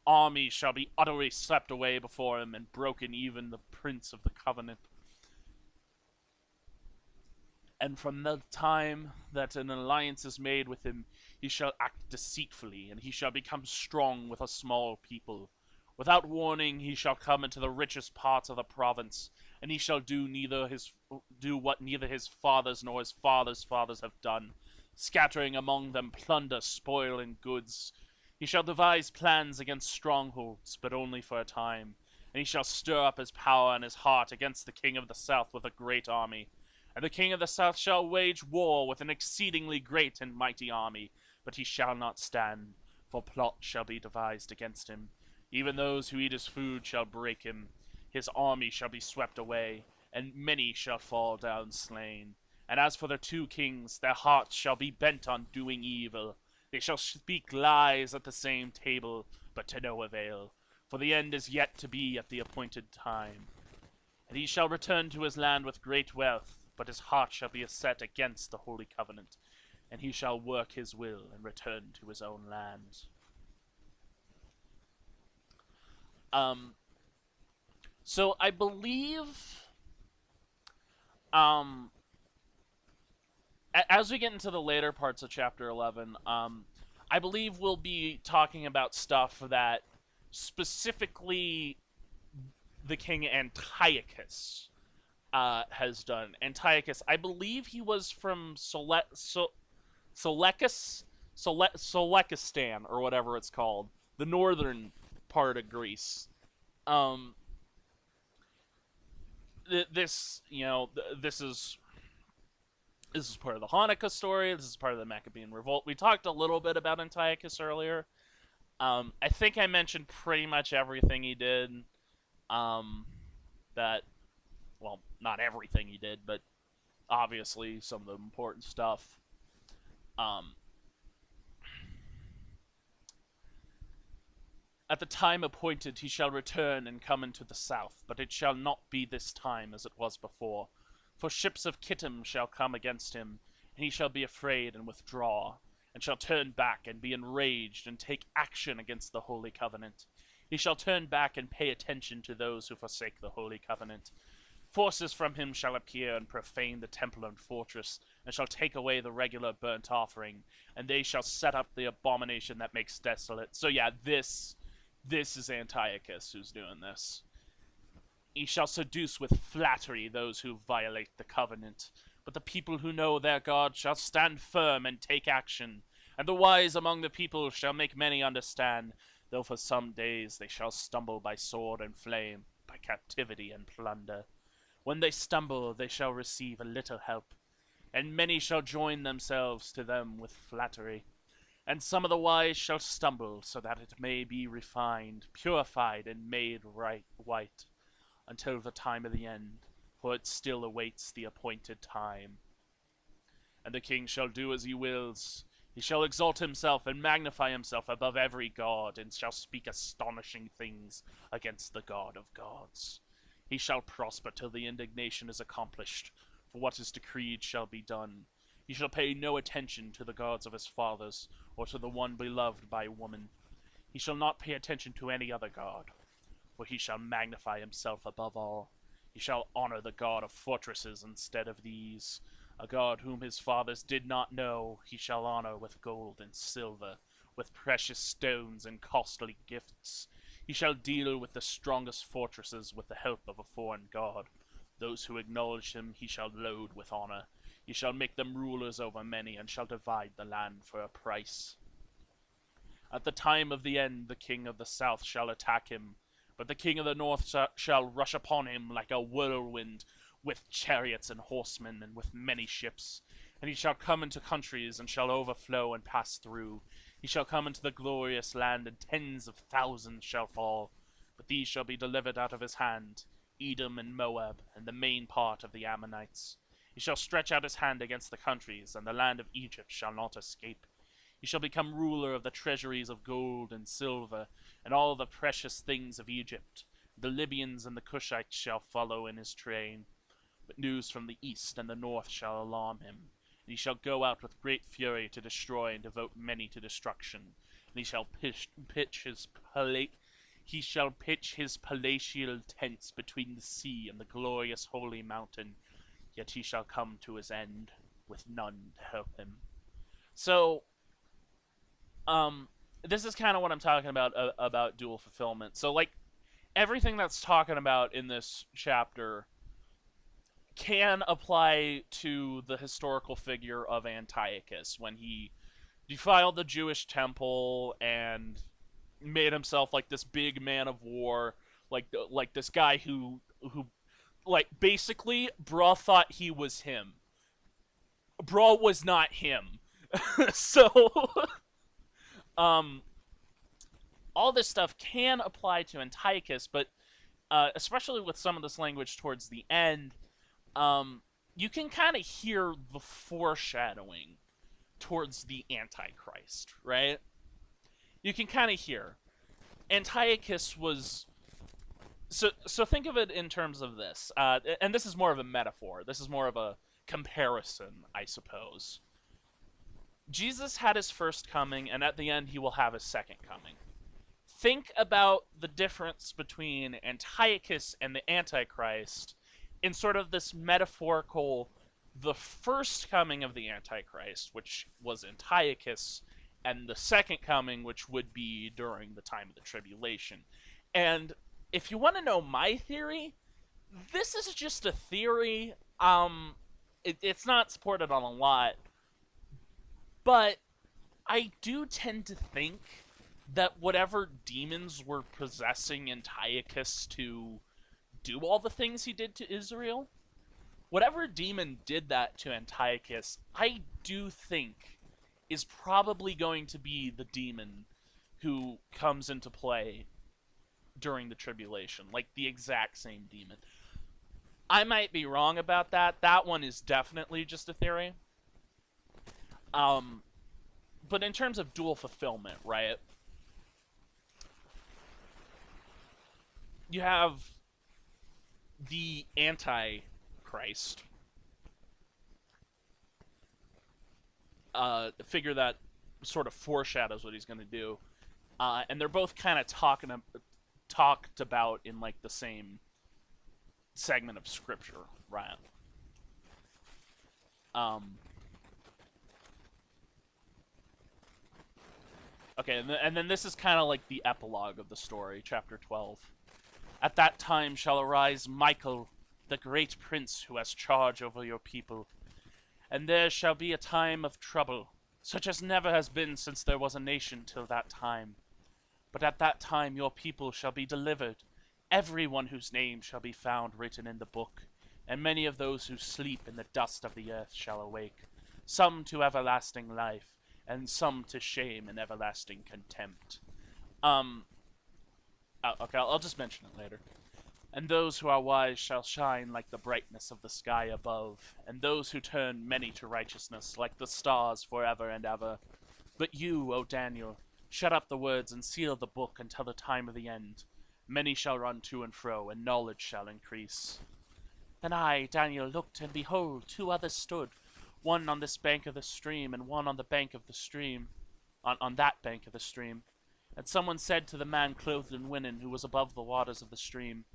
Armies shall be utterly swept away before him, and broken even the prince of the covenant. And from the time that an alliance is made with him, he shall act deceitfully, and he shall become strong with a small people. Without warning he shall come into the richest parts of the province, and he shall do what neither his fathers nor his fathers' fathers have done, scattering among them plunder, spoil, and goods. He shall devise plans against strongholds, but only for a time, and he shall stir up his power and his heart against the king of the south with a great army. And the king of the south shall wage war with an exceedingly great and mighty army, but he shall not stand, for plot shall be devised against him. Even those who eat his food shall break him. His army shall be swept away, and many shall fall down slain. And as for the two kings, their hearts shall be bent on doing evil. They shall speak lies at the same table, but to no avail, for the end is yet to be at the appointed time. And he shall return to his land with great wealth, but his heart shall be set against the holy covenant, and he shall work his will and return to his own land. So I believe, as we get into the later parts of chapter 11, I believe we'll be talking about stuff that specifically the king Antiochus has done. Antiochus, I believe he was from Seleucus, Seleucistan, or whatever it's called, the northern part of Greece. Um, this, this is part of the Hanukkah story. This is part of the Maccabean revolt. We talked a little bit about Antiochus earlier. I think I mentioned pretty much everything he did. Um, that, well, not everything he did, but obviously some of the important stuff. Um, At the time appointed he shall return and come into the south, but it shall not be this time as it was before. For ships of Kittim shall come against him, and he shall be afraid and withdraw, and shall turn back and be enraged and take action against the Holy Covenant. He shall turn back and pay attention to those who forsake the Holy Covenant. Forces from him shall appear and profane the temple and fortress, and shall take away the regular burnt offering, and they shall set up the abomination that makes desolate. So yeah, this is Antiochus who's doing this. He shall seduce with flattery those who violate the covenant, but the people who know their God shall stand firm and take action, and the wise among the people shall make many understand, though for some days they shall stumble by sword and flame, by captivity and plunder. When they stumble, they shall receive a little help, and many shall join themselves to them with flattery. And some of the wise shall stumble, so that it may be refined, purified, and made white, until the time of the end, for it still awaits the appointed time. And the king shall do as he wills. He shall exalt himself and magnify himself above every god, and shall speak astonishing things against the God of gods. He shall prosper till the indignation is accomplished, for what is decreed shall be done. He shall pay no attention to the gods of his fathers, or to the one beloved by woman. He shall not pay attention to any other god, for he shall magnify himself above all. He shall honor the god of fortresses instead of these. A god whom his fathers did not know, he shall honor with gold and silver, with precious stones and costly gifts. He shall deal with the strongest fortresses with the help of a foreign god. Those who acknowledge him he shall load with honor. He shall make them rulers over many, and shall divide the land for a price. At the time of the end, the king of the south shall attack him, but the king of the north shall rush upon him like a whirlwind, with chariots and horsemen, and with many ships. And he shall come into countries, and shall overflow and pass through. He shall come into the glorious land, and tens of thousands shall fall. But these shall be delivered out of his hand, Edom and Moab, and the main part of the Ammonites. He shall stretch out his hand against the countries, and the land of Egypt shall not escape. He shall become ruler of the treasuries of gold and silver, and all the precious things of Egypt. The Libyans and the Cushites shall follow in his train. But news from the east and the north shall alarm him, and he shall go out with great fury to destroy and devote many to destruction. And he shall pitch his palatial tents between the sea and the glorious holy mountain. Yet he shall come to his end, with none to help him. So, this is kind of what I'm talking about dual fulfillment. So, like, everything that's talking about in this chapter can apply to the historical figure of Antiochus when he defiled the Jewish temple and made himself like this big man of war, like this guy who like basically Bra thought he was him. Bra was not him. So all this stuff can apply to Antiochus, but especially with some of this language towards the end, you can kind of hear the foreshadowing towards the Antichrist, right? You can kind of hear. Antiochus was... So think of it in terms of this, and this is more of a metaphor. This is more of a comparison, I suppose. Jesus had his first coming, and at the end he will have his second coming. Think about the difference between Antiochus and the Antichrist in sort of this metaphorical, the first coming of the Antichrist, which was Antiochus, and the second coming, which would be during the time of the tribulation. And if you want to know my theory, this is just a theory. It's not supported on a lot, but I do tend to think that whatever demons were possessing Antiochus to do all the things he did to Israel, whatever demon did that to Antiochus, I do think is probably going to be the demon who comes into play during the tribulation, like the exact same demon. I might be wrong about that. That one is definitely just a theory. Um, but in terms of dual fulfillment, right? You have the Antichrist, figure that sort of foreshadows what he's going to do, and they're both kind of talked about in like the same segment of scripture, right? Um, okay, and then this is kind of like the epilogue of the story, chapter 12. At that time shall arise Michael, the great prince who has charge over your people, and there shall be a time of trouble, such as never has been since there was a nation till that time. But at that time your people shall be delivered, every one whose name shall be found written in the book, and many of those who sleep in the dust of the earth shall awake, some to everlasting life, and some to shame and everlasting contempt. Um, okay, I'll just mention it later. And those who are wise shall shine like the brightness of the sky above, and those who turn many to righteousness like the stars forever and ever. But you, O Daniel, shut up the words and seal the book until the time of the end. Many shall run to and fro, and knowledge shall increase. Then I, Daniel, looked, and behold, two others stood, one on this bank of the stream, and one on the bank of the stream, on that bank of the stream. And someone said to the man clothed in linen, who was above the waters of the stream,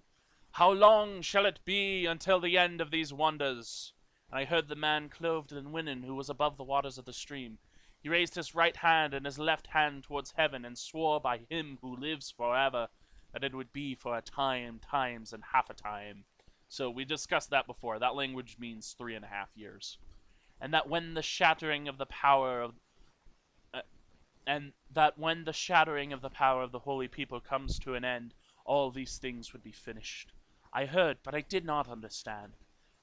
How long shall it be until the end of these wonders? And I heard the man clothed in linen, who was above the waters of the stream. He raised his right hand and his left hand towards heaven, and swore by him who lives forever, that it would be for a time, times, and half a time. So we discussed that before. That language means 3.5 years. And that when the shattering of the power of the holy people comes to an end, all these things would be finished. I heard, but I did not understand.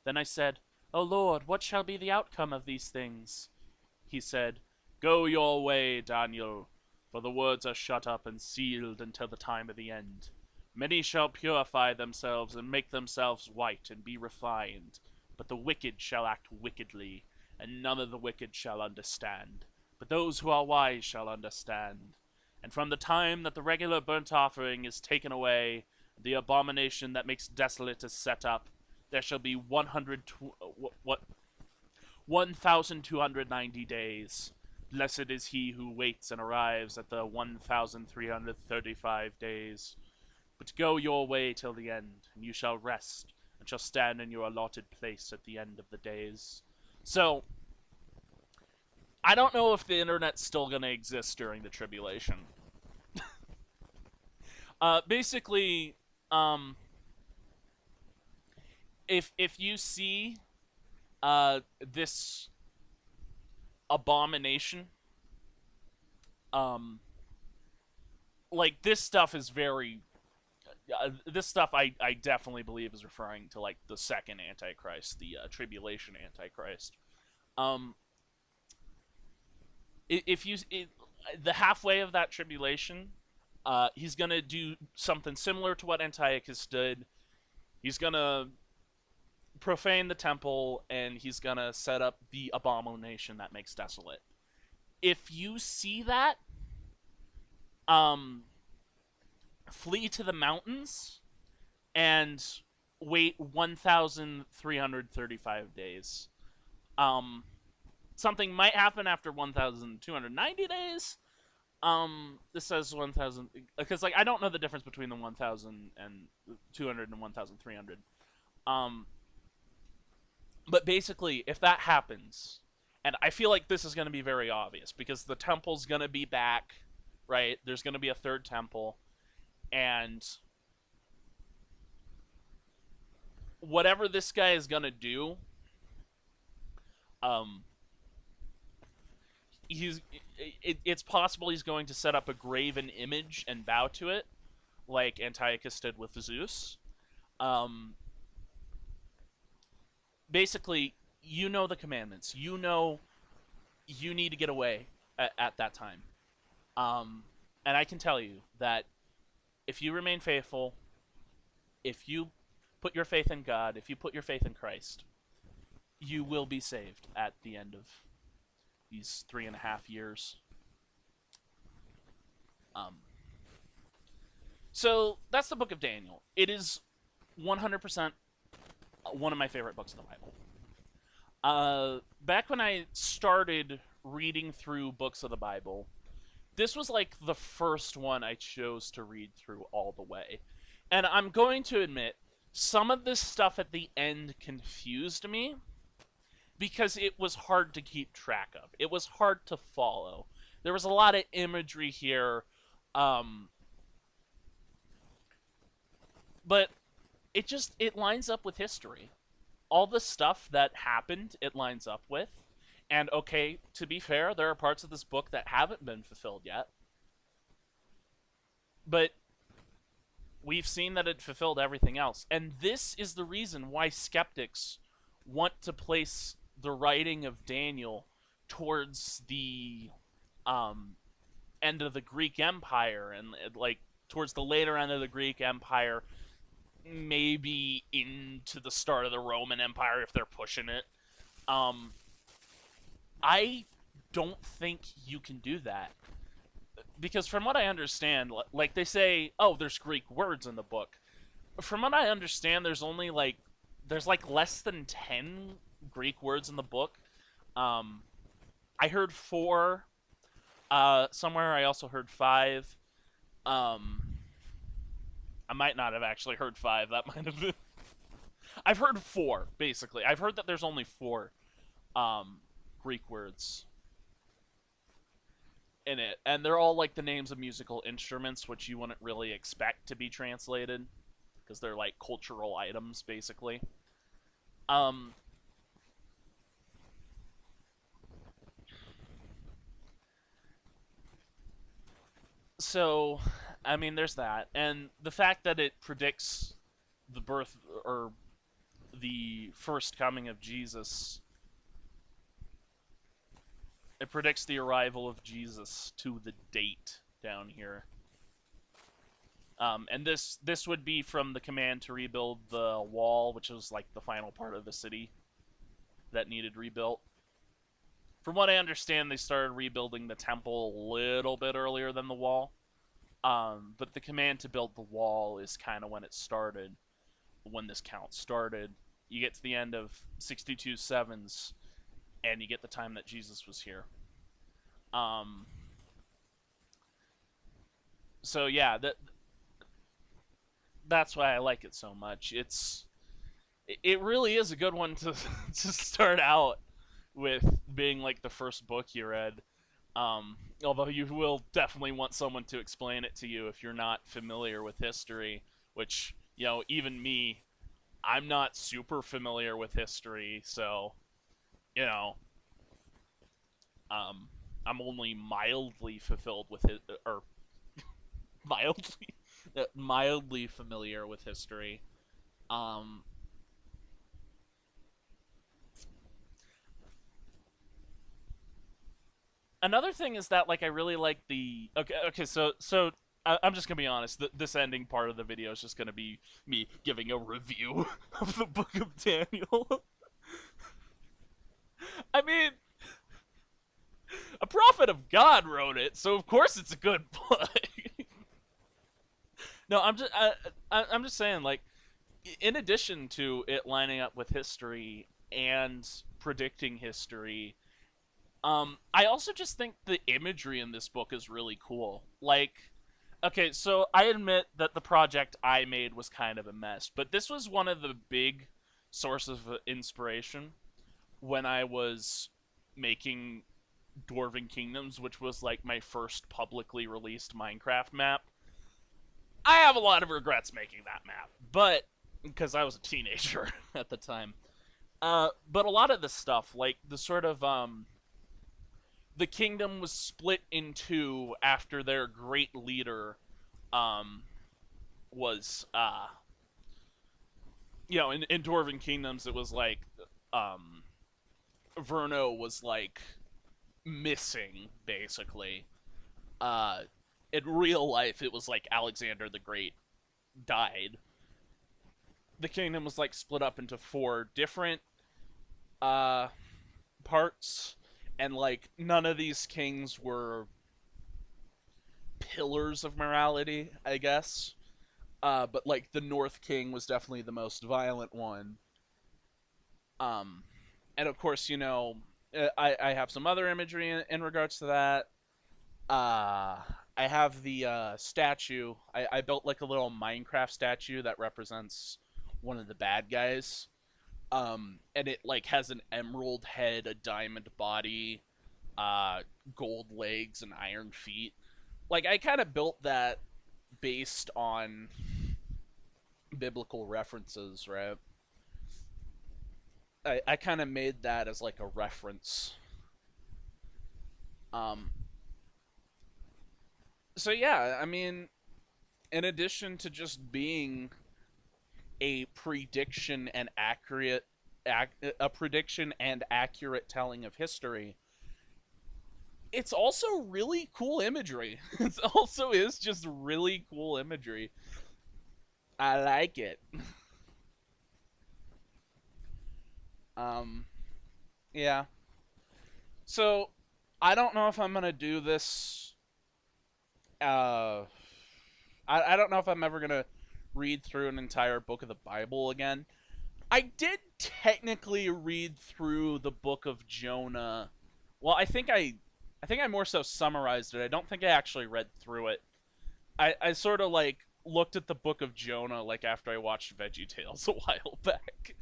Then I said, O Lord, what shall be the outcome of these things? He said, Go your way, Daniel, for the words are shut up and sealed until the time of the end. Many shall purify themselves and make themselves white and be refined, but the wicked shall act wickedly, and none of the wicked shall understand. But those who are wise shall understand. And from the time that the regular burnt offering is taken away, the abomination that makes desolate is set up, there shall be 1,290 days. Blessed is he who waits and arrives at the 1,335 days. But go your way till the end, and you shall rest, and shall stand in your allotted place at the end of the days. So, I don't know if the internet's still going to exist during the tribulation. Basically, if you see this abomination, like this stuff is very this stuff I definitely believe is referring to like the second Antichrist, the tribulation Antichrist. Um, if you the halfway of that tribulation, he's gonna do something similar to what Antiochus did. He's gonna profane the temple, and he's gonna set up the abomination that makes desolate. If you see that, um, flee to the mountains and wait 1,335 days. Um, Something might happen after 1,290 days. This says 1,000 because like I don't know the difference between the 1,200 and 1,300. But basically, if that happens, and I feel like this is going to be very obvious because the temple's going to be back, right? There's going to be a third temple, and whatever this guy is gonna do, um, he's it's possible he's going to set up a graven image and bow to it, like Antiochus did with Zeus. Um, Basically, you know the commandments. You know you need to get away at that time. Um, and I can tell you that if you remain faithful, if you put your faith in God, if you put your faith in Christ, you will be saved at the end of these 3.5 years. Um, so that's the book of Daniel. It is 100% one of my favorite books of the Bible. Back when I started reading through books of the Bible, this was like the first one I chose to read through all the way. And I'm going to admit, some of this stuff at the end confused me because it was hard to keep track of. It was hard to follow. There was a lot of imagery here, but it lines up with history. All the stuff that happened, it lines up with. And okay, to be fair, there are parts of this book that haven't been fulfilled yet. But we've seen that it fulfilled everything else. And this is the reason why skeptics want to place the writing of Daniel towards the end of the Greek Empire and like towards the later end of the Greek Empire, maybe into the start of the Roman Empire if they're pushing it. I don't think you can do that. Because from what I understand, like they say, oh, there's Greek words in the book. From what I understand, there's less than 10 Greek words in the book. I heard 4 somewhere. I also heard 5. I might not have actually heard 5. That might have been. I've heard 4 basically. I've heard that there's only 4 Greek words in it, and they're all like the names of musical instruments, which you wouldn't really expect to be translated because they're like cultural items basically. So I mean there's that, and the fact that it predicts the birth or the first coming of Jesus. It predicts the arrival of Jesus to the date down here. And this would be from the command to rebuild the wall, which was like the final part of the city that needed rebuilt. From what I understand, they started rebuilding the temple a little bit earlier than the wall. But the command to build the wall is kind of when it started, when this count started. You get to the end of 62 sevens, and you get the time that Jesus was here. So yeah, that's why I like it so much. It really is a good one to to start out with, being like the first book you read. Although you will definitely want someone to explain it to you if you're not familiar with history, which, you know, even me, I'm not super familiar with history, so, you know, I'm only mildly fulfilled with it, or mildly, mildly familiar with history. Um, Another thing is that like I really like the okay so I'm just gonna be honest. This ending part of the video is just gonna be me giving a review of the Book of Daniel. I mean, a prophet of God wrote it, so of course it's a good book. No, I'm just saying, like, in addition to it lining up with history and predicting history, I also just think the imagery in this book is really cool. Like, okay, so I admit that the project I made was kind of a mess, but this was one of the big sources of inspiration when I was making Dwarven Kingdoms, which was like my first publicly released Minecraft map. I have a lot of regrets making that map, but because I was a teenager at the time. But a lot of the stuff, like the sort of the kingdom was split in two after their great leader um, was in Dwarven kingdoms it was like um, Verno was like missing basically. Uh, in real life, it was like Alexander the Great died. The kingdom was like split up into four different uh, parts, and like none of these kings were pillars of morality, I guess. But like the North King was definitely the most violent one. Um, and of course, I have some other imagery in regards to that. I have the statue. I built like a little Minecraft statue that represents one of the bad guys. And it like has an emerald head, a diamond body, uh, gold legs, and iron feet. Like I kind of built that based on biblical references, right? I kind of made that as like a reference. Um, so yeah, I mean, in addition to just being a prediction and a prediction and accurate telling of history, it's also really cool imagery. It also is just really cool imagery. I like it. Um, yeah. So I don't know if I'm gonna do this. Uh, I don't know if I'm ever gonna read through an entire book of the Bible again. I did technically read through the book of Jonah. Well, I think I more so summarized it. I don't think I actually read through it. I sort of like looked at the book of Jonah like after I watched Veggie Tales a while back,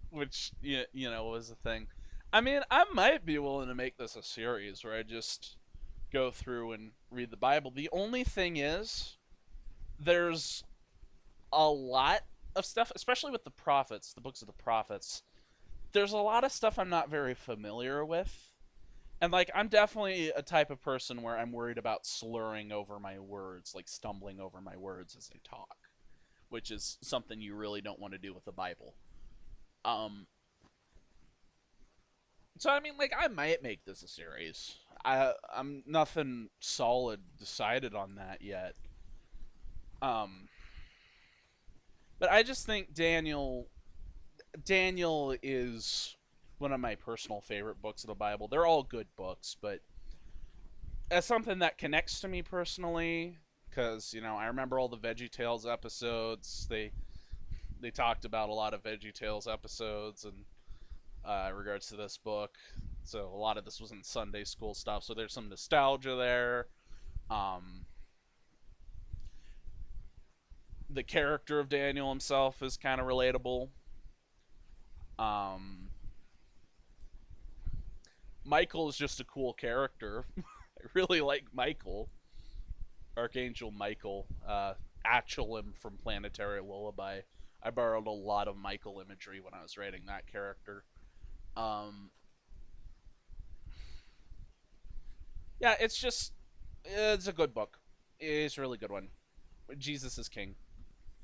which was a thing. I mean, I might be willing to make this a series where I just go through and read the Bible. The only thing is, there's a lot of stuff, especially with the prophets, the books of the prophets. There's a lot of stuff I'm not very familiar with. And like I'm definitely a type of person where I'm worried about slurring over my words, like stumbling over my words as I talk, which is something you really don't want to do with the Bible. Um so I mean like I might make this a series. I'm nothing solid decided on that yet. Um but I just think Daniel is one of my personal favorite books of the Bible. They're all good books, but as something that connects to me personally, because I remember all the Veggie Tales episodes. They talked about a lot of Veggie Tales episodes and in regards to this book. So a lot of this was in Sunday school stuff. So there's some nostalgia there. Um, the character of Daniel himself is kind of relatable. Um, Michael is just a cool character. I really like Michael, Archangel Michael, Achelim from Planetary Lullaby. I borrowed a lot of Michael imagery when I was writing that character. Um, yeah, it's a good book. It's a really good one. Jesus is king.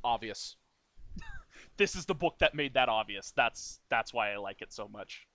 Obvious. This is the book that made that obvious. That's why I like it so much.